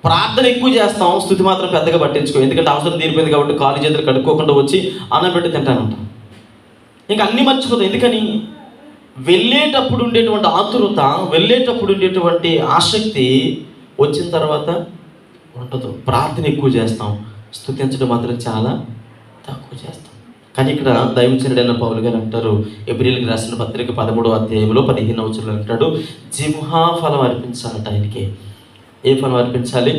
ప్రార్థన ఎక్కువ చేస్తాం, స్తుతి మాత్రం పెద్దగా పట్టించుకో. ఎందుకంటే అవసరం తీరిపోయింది కాబట్టి కాలు చేతులు కడుక్కోకుండా వచ్చి అన్నం పెట్టి తింటానంటాం. ఇంకా అన్నీ మర్చిపోతాం. ఎందుకని? వెళ్ళేటప్పుడు ఉండేటువంటి ఆతురత, వెళ్ళేటప్పుడు ఉండేటువంటి ఆసక్తి వచ్చిన తర్వాత ఉండదు. ప్రార్థన ఎక్కువ చేస్తాం, స్తుతించడం మాత్రం చాలా తక్కువ చేస్తాం. కానీ ఇక్కడ దైవజనుడైన పౌలు గారు అంటారు, ఎబ్రీయులకు రాసిన పత్రిక 13వ అధ్యాయంలో 15వ వచనంలో అంటాడు, జింహా ఫలం అర్పించాలట ఆయనకి. ఏ ఫలం అర్పించాలి?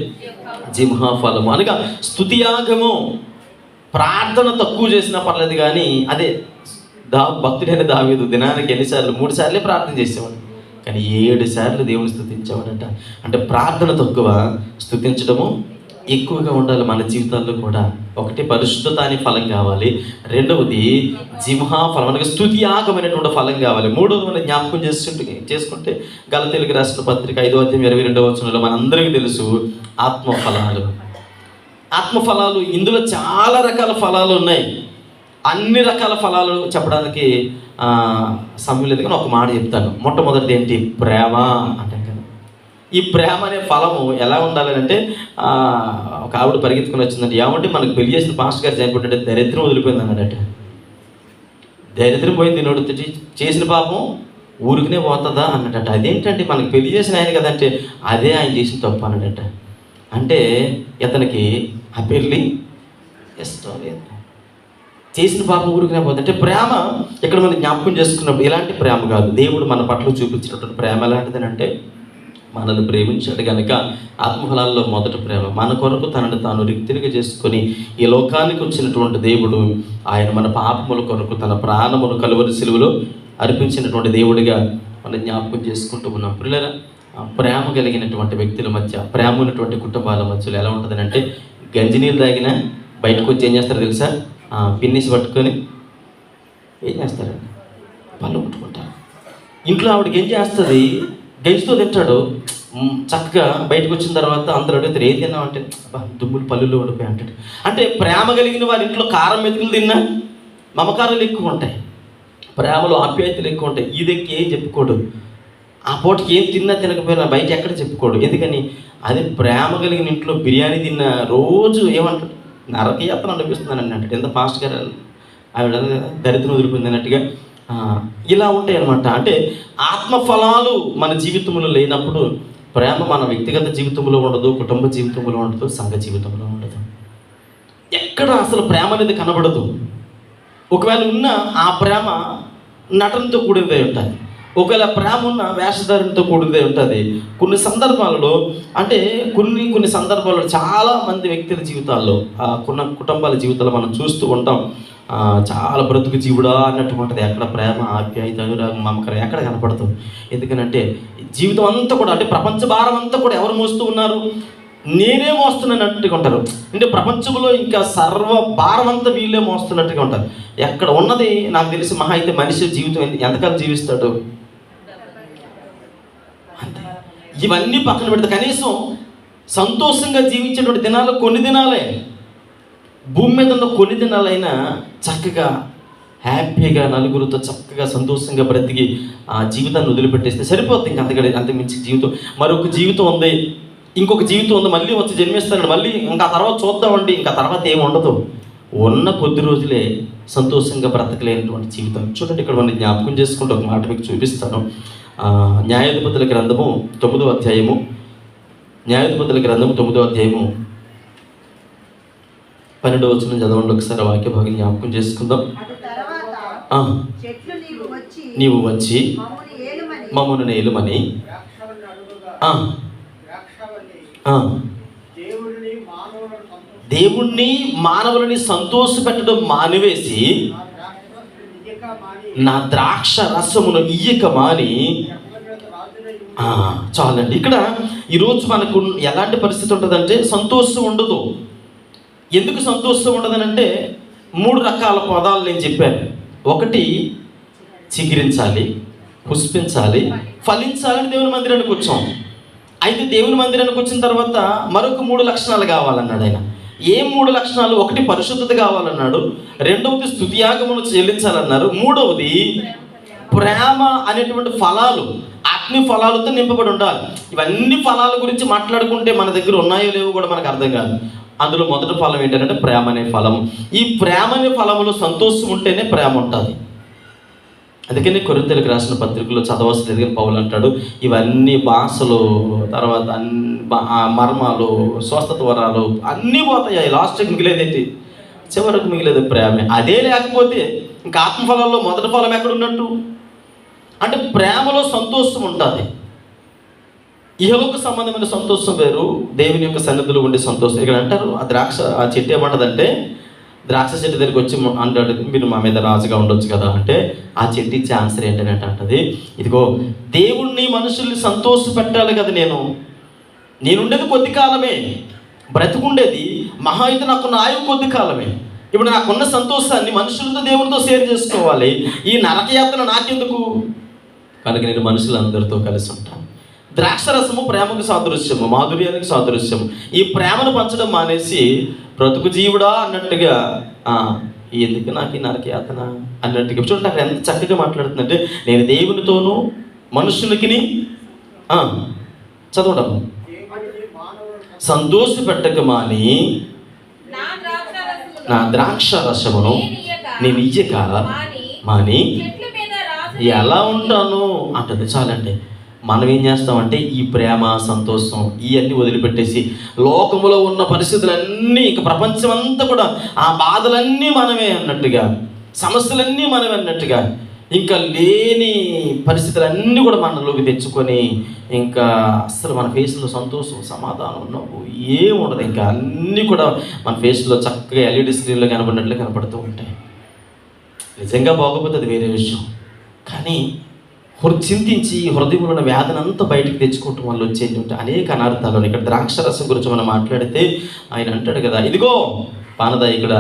జింహా ఫలము అనగా స్తుతియాగము. ప్రార్థన తక్కువ చేసినా పర్లేదు, కానీ అదే భక్తుడైన దావీదు దినానికి ఎన్నిసార్లు? 3 సార్లే ప్రార్థన చేసేవాడు, కానీ 7 సార్లు దేవుని స్తుతించేవాడట. అంటే ప్రార్థన తక్కువ, స్తుతించడము ఎక్కువగా ఉండాలి మన జీవితాల్లో కూడా. ఒకటి పరిశుద్ధత అనే ఫలం కావాలి, రెండవది జింహా ఫలం అనగా స్తుతియాగమైనటువంటి ఫలం కావాలి, మూడవది మనం జ్ఞాపకం చేసుకుంటే గలతీయులకు రాసిన పత్రిక 5వ అధ్యాయం 22వ వచనంలో మనందరికీ తెలుసు ఆత్మఫలాలు. ఆత్మఫలాలు, ఇందులో చాలా రకాల ఫలాలు ఉన్నాయి. అన్ని రకాల ఫలాలు చెప్పడానికి సమయం లేదు, కానీ ఒక మాట చెప్తాను. మొట్టమొదటిది ఏంటి? ప్రేమ అంటాం కదా. ఈ ప్రేమ అనే ఫలము ఎలా ఉండాలి అంటే, ఒక ఆవిడ పరిగెత్తుకుని వచ్చిందంటే, ఏమంటే మనకు పెళ్లి చేసిన పాస్టర్ గారు చనిపోతుంటే దరిద్రం వదిలిపోయింది అన్నాడట. దరిద్రం పోయింది, నోడు చేసిన పాపం ఊరికినే పోతుందా అన్నట. అదేంటంటే మనకు పెళ్లి చేసిన ఆయన కదంటే, అదే ఆయన చేసిన తప్పు అన్నాడట. అంటే ఇతనికి ఆ పెళ్ళి ఇష్టం లేదు, చేసిన పాపం ఊరికినే పోతుంది. అంటే ప్రేమ ఇక్కడ మనం జ్ఞాపకం చేసుకున్నప్పుడు ఇలాంటి ప్రేమ కాదు. దేవుడు మన పట్ల చూపించినటువంటి ప్రేమ ఎలాంటిదని అంటే, మనల్ని ప్రేమించాడు కనుక ఆత్మఫలాల్లో మొదటి ప్రేమ. మన కొరకు తనను తాను రిక్తినిగా చేసుకొని ఈ లోకానికి వచ్చినటువంటి దేవుడు, ఆయన మన పాపముల కొరకు తన ప్రాణమును కలువరి సిలువలో అర్పించినటువంటి దేవుడిగా మనం జ్ఞాపకం చేసుకుంటూ ఉన్నాం. పిల్లల, ప్రేమ కలిగినటువంటి వ్యక్తుల మధ్య, ప్రేమ ఉన్నటువంటి కుటుంబాల మధ్యలో ఎలా ఉంటుందని అంటే, గంజినీళ్ళు తాగినా బయటకు వచ్చి ఏం చేస్తారో తెలుసా? పిన్నిసి పట్టుకొని ఏం చేస్తారండి? పళ్ళు కొట్టుకుంటారు. ఇంట్లో ఆవిడకి ఏం చేస్తుంది? గెంజితో తింటాడు. చక్కగా బయటకు వచ్చిన తర్వాత అందరూ అడుగుతారు, ఏం తిన్నావు అంటే, దుమ్ములు పళ్ళులో ఉండిపోయి అంటాడు. అంటే ప్రేమ కలిగిన వారి ఇంట్లో కారం మెతుకులు తిన్నా మమకారాలు ఎక్కువ ఉంటాయి, ప్రేమలో ఆప్యాయతలు ఎక్కువ ఉంటాయి. ఈ దగ్గర ఏం చెప్పుకోడు, ఆ పూటకి ఏం తిన్నా తినకపోయినా బయట ఎక్కడ చెప్పుకోడు. ఎందుకని? అది ప్రేమ కలిగిన ఇంట్లో బిర్యానీ తిన్నా రోజు ఏమంటాడు? నరకయాత్ర అనిపిస్తుందని అంటాడు. ఎంత ఫాస్ట్ గారు ఆవిడ దరిద్రం వదిలిపోయింది అన్నట్టుగా ఇలా ఉంటాయి అన్నమాట. అంటే ఆత్మఫలాలు మన జీవితంలో లేనప్పుడు ప్రేమ మన వ్యక్తిగత జీవితంలో ఉండదు, కుటుంబ జీవితంలో ఉండదు, సంఘ జీవితంలో ఉండదు. ఎక్కడ అసలు ప్రేమ అనేది కనబడదు. ఒకవేళ ఉన్న ఆ ప్రేమ నటనతో కూడినదే ఉంటుంది. ఒకవేళ ప్రేమ ఉన్న వేషధారణతో కూడినదే ఉంటుంది. కొన్ని సందర్భాలలో అంటే కొన్ని సందర్భాల్లో చాలా మంది వ్యక్తుల జీవితాల్లో కొన్ని కుటుంబాల జీవితాల్లో మనం చూస్తూ ఉంటాం. చాలా బ్రతుకు జీవుడా అన్నట్టు ఉంటుంది. ఎక్కడ ప్రేమ, ఆప్యాయత, అనురాగం, మమకారం ఎక్కడ కనపడతాం. ఎందుకనంటే జీవితం అంతా కూడా అంటే ప్రపంచ భారం అంతా కూడా ఎవరు మోస్తూ ఉన్నారు? నేనే మోస్తున్నట్టుగా ఉంటారు. అంటే ప్రపంచంలో ఇంకా సర్వ భారం అంతా వీళ్ళే మోస్తున్నట్టుగా ఉంటారు. ఎక్కడ ఉన్నది నాకు తెలిసి మహా అయితే మనిషి జీవితం ఎంతకాలం జీవిస్తాడు అంతే. ఇవన్నీ పక్కన పెడితే కనీసం సంతోషంగా జీవించేటువంటి దినాలు కొన్ని దినాలే. భూమి మీద ఉన్న కొన్ని దినాలైనా చక్కగా హ్యాపీగా నలుగురితో చక్కగా సంతోషంగా బ్రతికి ఆ జీవితాన్ని వదిలిపెట్టేస్తే సరిపోతుంది. అంతకుమించి జీవితం మరొక జీవితం ఉంది, ఇంకొక జీవితం ఉంది, మళ్ళీ వచ్చి జన్మిస్తాడు, మళ్ళీ ఇంకా తర్వాత చూద్దామండి, ఇంకా తర్వాత ఏమి ఉండదు. ఉన్న కొద్ది రోజులే సంతోషంగా బ్రతకలేనటువంటి జీవితం. చూడండి, ఇక్కడ మనం జ్ఞాపకం చేసుకుంటే ఒక మాట మీకు చూపిస్తాను. న్యాయాధిపతుల గ్రంథము 9వ అధ్యాయము, న్యాయాధిపతుల గ్రంథము 9వ అధ్యాయము 12వ వచనం చదవండి ఒకసారి. వాక్య భాగం జ్ఞాపకం చేసుకుందాం. నీవు వచ్చి మమ్మను నేలుమని దేవుణ్ణి మానవులని సంతోషపెట్టడం మానివేసి నా ద్రాక్ష రసమును ఇయ్యక మాని. చాలండి. ఇక్కడ ఈరోజు మనకు ఎలాంటి పరిస్థితి ఉంటుందంటే సంతోషం ఉండదు. ఎందుకు సంతోషం ఉండదనంటే 3 రకాల పదాలు నేను చెప్పాను. ఒకటి చిగిరించాలి, పుష్పించాలి, ఫలించాలని దేవుని మందిరానికి వచ్చాం. అయితే దేవుని మందిరానికి వచ్చిన తర్వాత మరొక 3 లక్షణాలు కావాలన్నాడు ఆయన. ఏ 3 లక్షణాలు? ఒకటి పరిశుద్ధత కావాలన్నాడు, రెండవది స్తుతియాగమును చెల్లించాలన్నారు, మూడవది ప్రేమ అనేటువంటి ఫలాలు, ఆత్మీయ ఫలాలతో నింపబడి ఉండాలి. ఇవన్నీ ఫలాల గురించి మాట్లాడుకుంటే మన దగ్గర ఉన్నాయో లేవో కూడా మనకు అర్థం కాదు. అందులో మొదటి ఫలం ఏంటంటే ప్రేమ అనే ఫలం. ఈ ప్రేమ అనే ఫలములో సంతోషం ఉంటేనే ప్రేమ ఉంటుంది. అందుకని కొరింథీయులకు రాసిన పత్రికలో చదవాల్సిన ఎదిగిన పౌలు అంటాడు, ఇవన్నీ భాషలు, తర్వాత మర్మాలు, స్వస్థత వరాలు అన్నీ పోతాయి, లాస్ట్కి మిగిలేదేంటి? చివరకు మిగిలేదు ప్రేమే. అదే లేకపోతే ఇంకా ఆత్మఫలంలో మొదటి ఫలం ఎక్కడ ఉన్నట్టు? అంటే ప్రేమలో సంతోషం ఉంటుంది. ఇహలోక సంబంధమైన సంతోషం వేరు, దేవుని యొక్క సన్నిధిలో ఉండే సంతోషం. ఇక్కడ అంటారు ఆ చెట్టు ఏమంటదంటే, ద్రాక్ష చెట్టు దగ్గరికి వచ్చి అంటాడు, మీరు మా మీద రాజుగా ఉండొచ్చు కదా అంటే, ఆ చెట్టు ఇచ్చే ఆన్సర్ ఏంటంటే అంటది, ఇదిగో దేవుణ్ణి మనుషుల్ని సంతోష పెట్టాలి కదా, నేనుండేది కొద్ది కాలమే, బ్రతికుండేది మహా అయితే నాకున్న ఆయువు కొద్ది కాలమే. ఇప్పుడు నాకున్న సంతోషాన్ని మనుషులతో దేవునితో షేర్ చేసుకోవాలి. ఈ నరకయాత్ర నాకెందుకు? కనుక నేను మనుషులందరితో కలిసి ఉంటాను. ద్రాక్షరసము ప్రేమకు సాదృశ్యము, మాధుర్యానికి సాదృశ్యము. ఈ ప్రేమను పంచడం మానేసి బ్రతుకు జీవుడా అన్నట్టుగా ఎందుకు నాకు ఈ నరకయాతన అన్నట్టుగా చూడండి అక్కడ ఎంత చక్కగా మాట్లాడుతుందంటే, నేను దేవునితోనూ మనుషులకి చదవడం సంతోష పెట్టక మాని నా ద్రాక్ష రసమును నేను ఇయ్యక మాని ఎలా ఉంటాను అంటది. చాలండి. మనం ఏం చేస్తామంటే ఈ ప్రేమ, సంతోషం ఇవన్నీ వదిలిపెట్టేసి లోకములో ఉన్న పరిస్థితులన్నీ, ఇక ప్రపంచం అంతా కూడా ఆ బాధలన్నీ మనమే అన్నట్టుగా, సమస్యలన్నీ మనమే అన్నట్టుగా, ఇంకా లేని పరిస్థితులన్నీ కూడా మనలోకి తెచ్చుకొని ఇంకా అసలు మన ఫేస్లో సంతోషం, సమాధానం ఉన్నవు ఏముండదు. ఇంకా అన్నీ కూడా మన ఫేస్లో చక్కగా ఎల్ఈడి స్క్రీన్లో కనబడినట్లు కనపడుతూ ఉంటాయి. నిజంగా బాగోపోతే అది వేరే విషయం. కానీ చింతించి హృదయంలో ఉన్న వ్యాధినంతా బయటకు తెచ్చుకోవటం వల్ల వచ్చేటువంటి అనేక అనార్థాలు. ఇక్కడ ద్రాక్షరసం గురించి మనం మాట్లాడితే ఆయన అంటాడు కదా, ఇదిగో పానదా, ఇక్కడ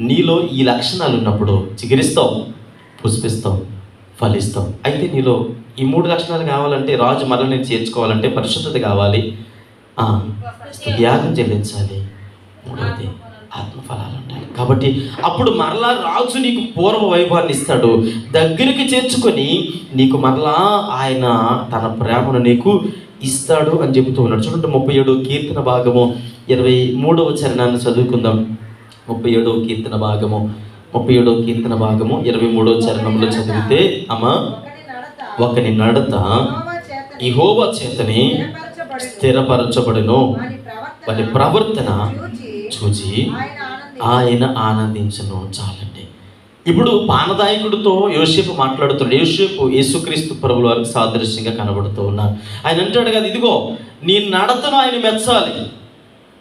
నీలో ఈ లక్షణాలు ఉన్నప్పుడు చిగురిస్తావు, పుష్పిస్తావు, ఫలిస్తావు. అయితే నీలో ఈ 3 లక్షణాలు కావాలంటే, రాజు మరల నేను చేర్చుకోవాలంటే పరిశుద్ధత కావాలి, త్యాగం చెల్లించాలి, మూడవది ఆత్మఫలాలు ఉంటాయి. కాబట్టి అప్పుడు మరలా రాజు నీకు పూర్వ వైభవాన్ని ఇస్తాడు, దగ్గరికి చేర్చుకొని నీకు మరలా ఆయన తన ప్రేమను నీకు ఇస్తాడు అని చెబుతూ ఉన్నాడు. చూడండి 37వ కీర్తన భాగము 23వ చరణాన్ని చదువుకుందాం. 37వ కీర్తన భాగము 23వ చరణంలో చదివితే, అమ్మా ఒకని నడత యెహోవా చేతని స్థిరపరచబడును. వారి ప్రవర్తన చూచి ఆయన ఆనందించను. చాలండి. ఇప్పుడు పానదాయకుడితో యోసేపు మాట్లాడుతున్నాడు. యోసేపు యేసుక్రీస్తు ప్రభుల వారికి సాదృశ్యంగా కనబడుతూ ఉన్నారు. ఆయన అంటాడు కదా, ఇదిగో నీ నడతను ఆయన మెచ్చాలి.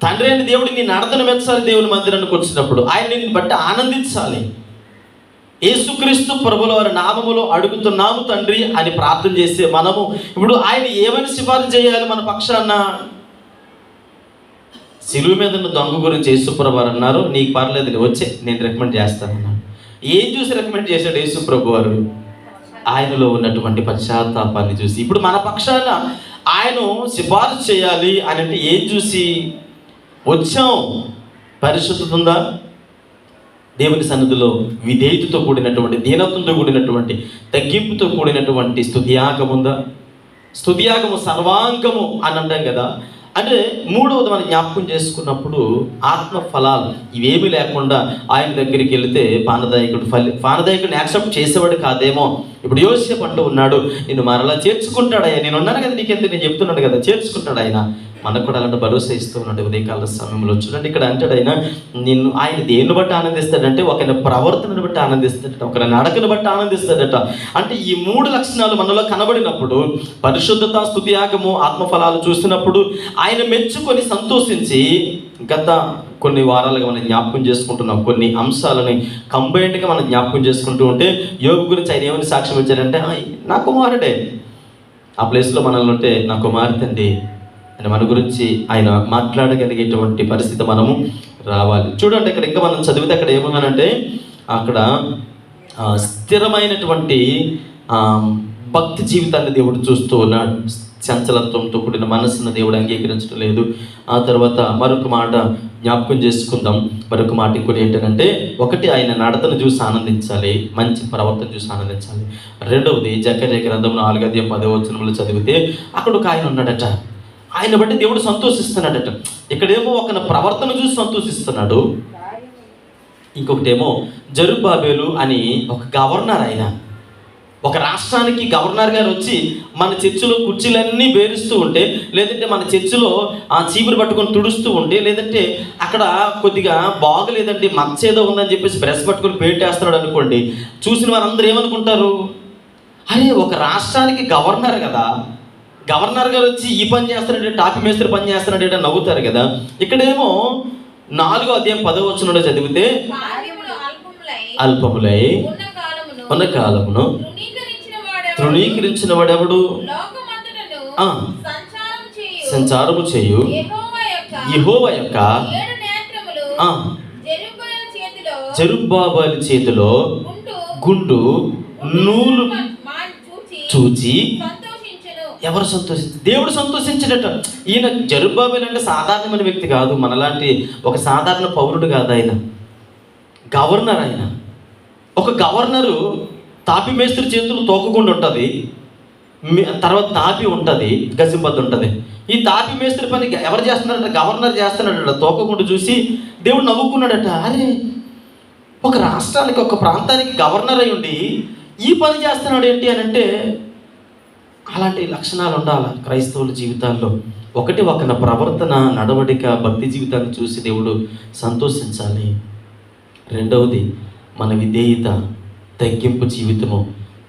తండ్రి అయిన దేవుడు నీ నడతను మెచ్చాలి. దేవుని మందిరానికి వచ్చినప్పుడు ఆయన నిన్ను బట్టి ఆనందించాలి. యేసుక్రీస్తు ప్రభుల వారి నామములో అడుగుతున్నాము తండ్రి అని ప్రార్థన చేసే మనము ఇప్పుడు ఆయన ఏమని సిఫారసు చేయాలి మన పక్షాన? సిలువ మీద ఉన్న దొంగ గురించి యేసుప్రభు వారు అన్నారు, నీకు పర్లేదు వచ్చే నేను రికమెండ్ చేస్తానన్నాను. ఏం చూసి రికమెండ్ చేశాడు యేసుప్రభు వారు? ఆయనలో ఉన్నటువంటి పశ్చాత్తాపాన్ని చూసి. ఇప్పుడు మన పక్షాన ఆయన సిఫారసు చేయాలి అని అంటే ఏం చూసి వచ్చాం? పరిశుద్ధత ఉందా? దేవుని సన్నిధిలో విధేయతతో కూడినటువంటి, దీనత్వంతో కూడినటువంటి, తగ్గింపుతో కూడినటువంటి స్తుతియాగం ఉందా? స్తుతియాగము సర్వాంగము అని అంటాం కదా. అంటే మూడవది మనం జ్ఞాపకం చేసుకున్నప్పుడు ఆత్మ ఫలాలు ఇవేమీ లేకుండా ఆయన దగ్గరికి వెళితే పానదాయకుడిని యాక్సెప్ట్ చేసేవాడు కాదేమో. ఇప్పుడు యోసేపు అంటూ ఉన్నాడు, నేను మరలా చేర్చుకుంటాడయ్యా, నేను ఉన్నాను కదా నీకెందుకు, నేను చెప్తున్నాను కదా, చేర్చుకుంటాడు ఆయన. మనకు కూడా అలాంటి భరోసా ఇస్తూ ఉన్నాడు ఉదయకాల సమయంలో. చూడండి ఇక్కడ అంటాడు ఆయన, నిన్ను ఆయన దేన్ని బట్టి ఆనందిస్తాడంటే ఒకరి ప్రవర్తనను బట్టి ఆనందిస్తాడట, ఒకరి నడకను బట్టి ఆనందిస్తాడట. అంటే ఈ మూడు లక్షణాలు మనలో కనబడినప్పుడు, పరిశుద్ధత, స్తుతియాగము, ఆత్మఫలాలు చూసినప్పుడు ఆయన మెచ్చుకొని సంతోషించి, గత కొన్ని వారాలుగా మనం జ్ఞాపకం చేసుకుంటున్నాం కొన్ని అంశాలని కంబైన్డ్గా మనం జ్ఞాపకం చేసుకుంటూ ఉంటే, యోగు గురించి ఆయన ఏమని సాక్ష్యం ఇచ్చారంటే, నా కుమారుడే. ఆ ప్లేస్లో మనల్ని ఉంటే నా కుమార్తె అండి అని మన గురించి ఆయన మాట్లాడగలిగేటువంటి పరిస్థితి మనము రావాలి. చూడండి ఇక్కడ ఇంకా మనం చదివితే అక్కడ ఏమన్నానంటే, అక్కడ స్థిరమైనటువంటి భక్తి జీవితాన్ని దేవుడు చూస్తూ ఉన్నాడు. చంచలత్వంతో కూడిన మనసును దేవుడు అంగీకరించడం లేదు. ఆ తర్వాత మరొక మాట జ్ఞాపకం చేసుకుందాం. మరొక మాట ఇంకోటి ఏంటంటే, ఒకటి ఆయన నడతను చూసి ఆనందించాలి, మంచి ప్రవర్తన చూసి ఆనందించాలి. రెండవది జకర్యా గ్రంథం 4:10 చదివితే అక్కడ ఒక ఆయన ఉన్నాడట, ఆయన బట్టి దేవుడు సంతోషిస్తున్నాడట. ఇక్కడేమో ఒక ప్రవర్తన చూసి సంతోషిస్తున్నాడు, ఇంకొకటేమో జెరుబ్బాబెలు అని ఒక గవర్నర్, ఆయన ఒక రాష్ట్రానికి గవర్నర్ గారు వచ్చి మన చర్చిలో కుర్చీలన్నీ బేరుస్తూ ఉంటే, లేదంటే మన చర్చిలో చీపురు పట్టుకొని తుడుస్తూ ఉంటే, లేదంటే అక్కడ కొద్దిగా బాగలేదండి మచ్చేదో ఉందని చెప్పేసి బ్రష్ పట్టుకొని పేటేస్తున్నాడు అనుకోండి, చూసిన వారందరూ ఏమనుకుంటారు? అరే ఒక రాష్ట్రానికి గవర్నర్ కదా, గవర్నర్ గారు వచ్చి ఈ పని చేస్తున్నాడు, టాపి మేస్త్రి పని చేస్తున్నాడు అంటే నవ్వుతారు కదా. ఇక్కడేమో 4:10 చదివితే అల్పములై ఉన్న కాలమును తృణీకరించిన వాడెవడు? సంచారము చేయు యెహోవా యొక్క జెరుబ్బాబెలు చేతిలో గుండు నూలు చూచి ఎవరు సంతోషించారు? దేవుడు సంతోషించినట్ట. ఈయన జెరుబ్బాబెలు అంటే సాధారణమైన వ్యక్తి కాదు, మనలాంటి ఒక సాధారణ పౌరుడు కాదు, ఆయన గవర్నర్. ఆయన ఒక గవర్నరు తాపి మేస్త్రి చేతులు తోకకుండా ఉంటుంది, తర్వాత తాపి ఉంటుంది, గసింపద్దు ఉంటుంది. ఈ తాపి మేస్త్రి పని ఎవరు చేస్తున్నాడట? గవర్నర్ చేస్తున్నాడట. తోకకుండా చూసి దేవుడు నవ్వుకున్నాడట. అరే ఒక రాష్ట్రానికి, ఒక ప్రాంతానికి గవర్నర్ అయి ఉండి ఈ పని చేస్తున్నాడు ఏంటి అని అంటే, అలాంటి లక్షణాలు ఉండాలి క్రైస్తవుల జీవితాల్లో. ఒకటి ఒక ప్రవర్తన, నడవడిక, భక్తి జీవితాన్ని చూసి దేవుడు సంతోషించాలి. రెండవది మన విధేయత, తగ్గింపు జీవితము.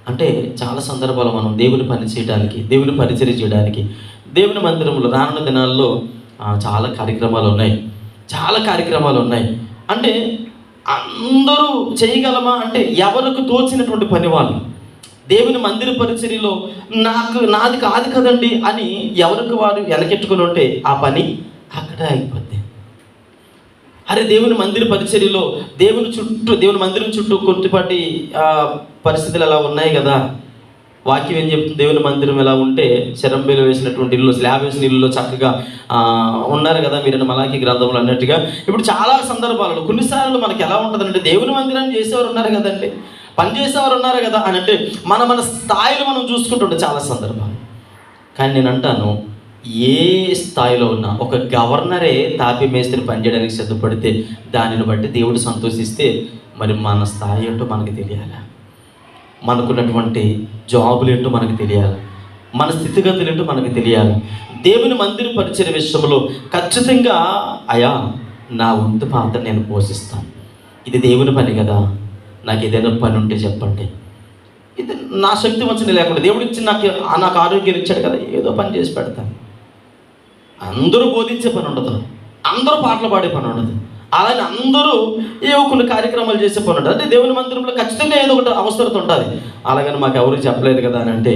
అంటే చాలా సందర్భాలు మనం దేవుని పని చేయడానికి, దేవుని పరిచర్య చేయడానికి దేవుని మందిరంలో రానున్న దినాల్లో చాలా కార్యక్రమాలు ఉన్నాయి. అంటే అందరూ చేయగలమా అంటే ఎవరికి తోచినటువంటి పని వాళ్ళు. దేవుని మందిర పరిచర్యలో నాది కాదు కదండి అని ఎవరికి వారు వెనకెట్టుకుని ఉంటే ఆ పని అక్కడే అయిపోద్ది. అరే దేవుని మందిర పరిచర్యలో దేవుని మందిరం చుట్టూ కొద్దిపాటి పరిస్థితులు అలా ఉన్నాయి కదా. వాక్యం ఏం చెప్తుంది? దేవుని మందిరం ఎలా ఉంటే శరంబేలు వేసినటువంటి ఇల్లు, స్లాబ్ వేసిన ఇల్లులో చక్కగా ఉన్నారు కదా మీరు మలాకి గ్రంథంలో అన్నట్టుగా. ఇప్పుడు చాలా సందర్భాలలో కొన్నిసార్లు మనకి ఎలా ఉంటుందంటే, దేవుని మందిరాన్ని చేసేవారు ఉన్నారు కదండి, పని చేసేవారు ఉన్నారు కదా అని అంటే మన స్థాయిలో మనం చూసుకుంటుంటే చాలా సందర్భాలు. కానీ నేను అంటాను, ఏ స్థాయిలో ఉన్నా ఒక గవర్నరే తాపి మేస్త్రి పనిచేయడానికి సిద్ధపడితే దానిని బట్టి దేవుడు సంతోషిస్తే మరి మన స్థాయి ఏంటో మనకు తెలియాలి, మనకున్నటువంటి జాబులు ఏంటో మనకు తెలియాలి, మన స్థితిగతులు ఏంటో మనకు తెలియాలి. దేవుని మందిర పరిచయ విషయంలో ఖచ్చితంగా అయా నా వంతు పాత్ర నేను పోషిస్తాను. ఇది దేవుని పని కదా, నాకు ఏదైనా పని ఉంటే చెప్పండి. ఇది నా శక్తి వంచన లేకుండా దేవుడు ఇచ్చి నాకు ఆరోగ్యం ఇచ్చాడు కదా, ఏదో పని చేసి పెడతాను. అందరూ బోధించే పని ఉండదు, అందరూ పాటలు పాడే పని ఉండదు, అలాగే అందరూ ఏవో కొన్ని కార్యక్రమాలు చేసే పని ఉంటుంది. అంటే దేవుని మందిరంలో ఖచ్చితంగా ఏదో ఒకటి అవసరత ఉంటుంది. అలాగని మాకు ఎవరు చెప్పలేదు కదా అని అంటే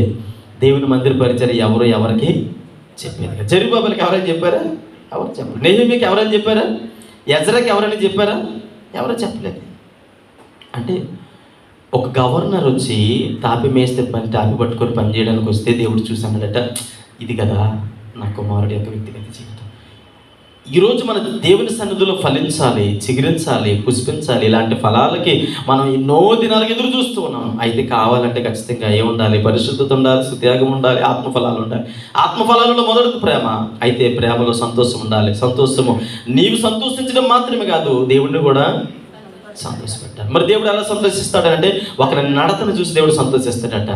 దేవుని మందిర పరిచయం ఎవరికి చెప్పేది. జెరుబ్బాబెలుకి ఎవరైనా చెప్పారా? ఎవరు చెప్పారు. నెహెమీయాకి ఎవరైనా చెప్పారా? ఎజ్రాకి ఎవరైనా చెప్పారా? ఎవరో చెప్పలేదు. అంటే ఒక గవర్నర్ వచ్చి తాపి మేస్తే తాపి పట్టుకొని పని చేయడానికి వస్తే దేవుడు చూసాడట, ఇది కదా నా కుమారుడి యొక్క వ్యక్తిగత జీవితం. ఈరోజు మన దేవుని సన్నిధిలో ఫలించాలి, చిగురించాలి, పుష్పించాలి. ఇలాంటి ఫలాలకి మనం ఎన్నో దినాలకు ఎదురు చూస్తూ ఉన్నాం. అయితే కావాలంటే ఖచ్చితంగా ఏముండాలి? పరిశుద్ధత ఉండాలి, సుత్యాగం ఉండాలి, ఆత్మఫలాలు ఉండాలి. ఆత్మఫలాలలో మొదటిది ప్రేమ. అయితే ప్రేమలో సంతోషం ఉండాలి. సంతోషము నీవు సంతోషించడం మాత్రమే కాదు, దేవుడిని కూడా సంతోషపెట్టాలి. మరి దేవుడు ఎలా సంతోషిస్తాడంటే ఒకరి నడతను చూసి దేవుడు సంతోషిస్తాడట.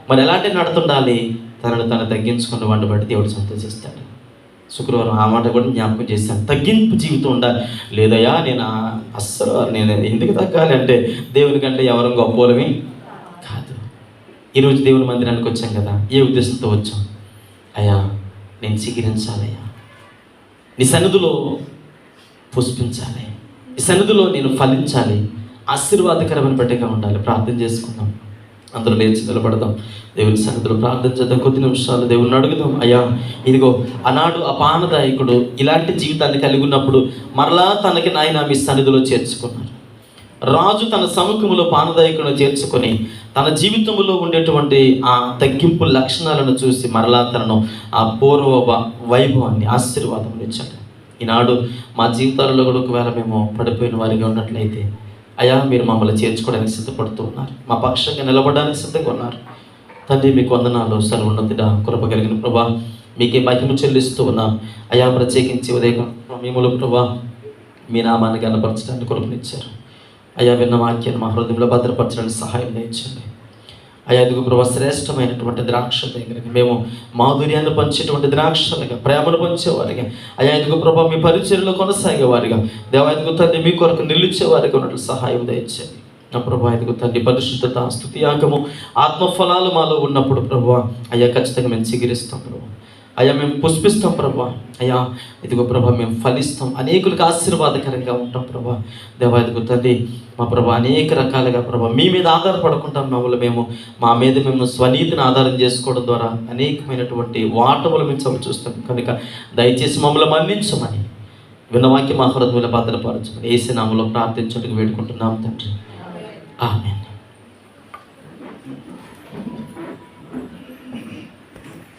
మరి ఎలాంటి నడత ఉండాలి? తనను తగ్గించుకున్న వాడిని బట్టి దేవుడు సంతోషిస్తాడు. శుక్రవారం ఆ మాట కూడా జ్ఞాపకం చేశాను. తగ్గింపు జీవితం ఉండాలి. లేదయ్యా నేను ఎందుకు తగ్గాలి అంటే దేవుని కంటే ఎవరు గొప్పలమే కాదు. ఈరోజు దేవుని మందిరానికి వచ్చాం కదా, ఏ ఉద్దేశంతో వచ్చాం? అయ్యా నేను చిగురించాలయ్యా, నీ సన్నిధిలో పుష్పించాలి, నీ సన్నిధిలో నేను ఫలించాలి, ఆశీర్వాదకరమైన పట్టిగా ఉండాలి. ప్రార్థన చేసుకుందాం, అందరూ లేచి నిలబడదాం, దేవుని సన్నిధిలో ప్రార్థన చేద్దాం. కొద్ది నిమిషాలు దేవుని అడుగుదాం. అయ్యా ఇదిగో ఆనాడు ఆ పానదాయకుడు ఇలాంటి జీవితాన్ని కలిగి ఉన్నప్పుడు మరలా తనకి నాయన మీ సన్నిధిలో చేర్చుకున్నారు. రాజు తన సముఖంలో పానదాయకులను చేర్చుకొని తన జీవితంలో ఉండేటువంటి ఆ తగ్గింపు లక్షణాలను చూసి మరలా తనను ఆ పూర్వ వైభవాన్ని ఆశీర్వాదం ఇచ్చాడు. ఈనాడు మా జీవితాలలో కూడా ఒకవేళ మేము పడిపోయిన వారిగా ఉన్నట్లయితే అయ్యా మీరు మమ్మల్ని చేర్చుకోవడానికి సిద్ధపడుతూ ఉన్నారు, మా పక్షంగా నిలబడడానికి సిద్ధంగా ఉన్నారు. తండ్రి మీకు వందనాలు. సర్వోన్నతుడా కృప కలిగిన ప్రభా మీకే మహిమ చెల్లిస్తూ ఉన్నాం. అయ్యా ప్రత్యేకించి ఉదయం సమయంలో ప్రభా మీ నామాన్ని గణపరచడానికి కృపనిచ్చారు. అయ్యా విన్న వాక్యాన్ని మా హృదయంలో భద్రపరచడానికి సహాయం దయచండి. అయ్యా ఇదిగో ప్రభా శ్రేష్టమైనటువంటి ద్రాక్ష దగ్గరగా మేము మాధుర్యాన్ని పంచేటువంటి ద్రాక్షలుగా, ప్రేమను పంచేవారిగా, అయ్యా ఇదిగో ప్రభా మీ పరిచర్యలో కొనసాగేవారిగా, దేవా ఇదిగో తండ్రి మీ కొరకు నిలిచేవారిగా ఉన్నట్లు సహాయం దయచండి. నా ప్రభా ఇదిగో తండ్రి పరిశుద్ధత, స్తుతియాగము, ఆత్మఫలాలు మాలో ఉన్నప్పుడు ప్రభా అయ్యా ఖచ్చితంగా మేము చిగిరిస్తాం ప్రభా. అయ్యా మేము పుష్పిస్తాం ప్రభా. అయ్యా ఇదిగో ప్రభా మేము ఫలిస్తాం, అనేకులకు ఆశీర్వాదకరంగా ఉంటాం ప్రభా. దేవా ఇదిగో తండ్రి మా ప్రభా అనేక రకాలుగా ప్రభా మీ మీద ఆధారపడుకుంటాం. మేము మా మీద మేము స్వనీతిని ఆధారం చేసుకోవడం ద్వారా అనేకమైనటువంటి వాటములు మేము చవి చూస్తాం. కనుక దయచేసి మమ్మల్ని మన్నించమని విన్నవాక్యం మా హృదయంలో భద్రపరచమని యేసు నామములో ప్రార్థించడానికి వేడుకుంటున్నాం తండ్రి. ఆమేన్.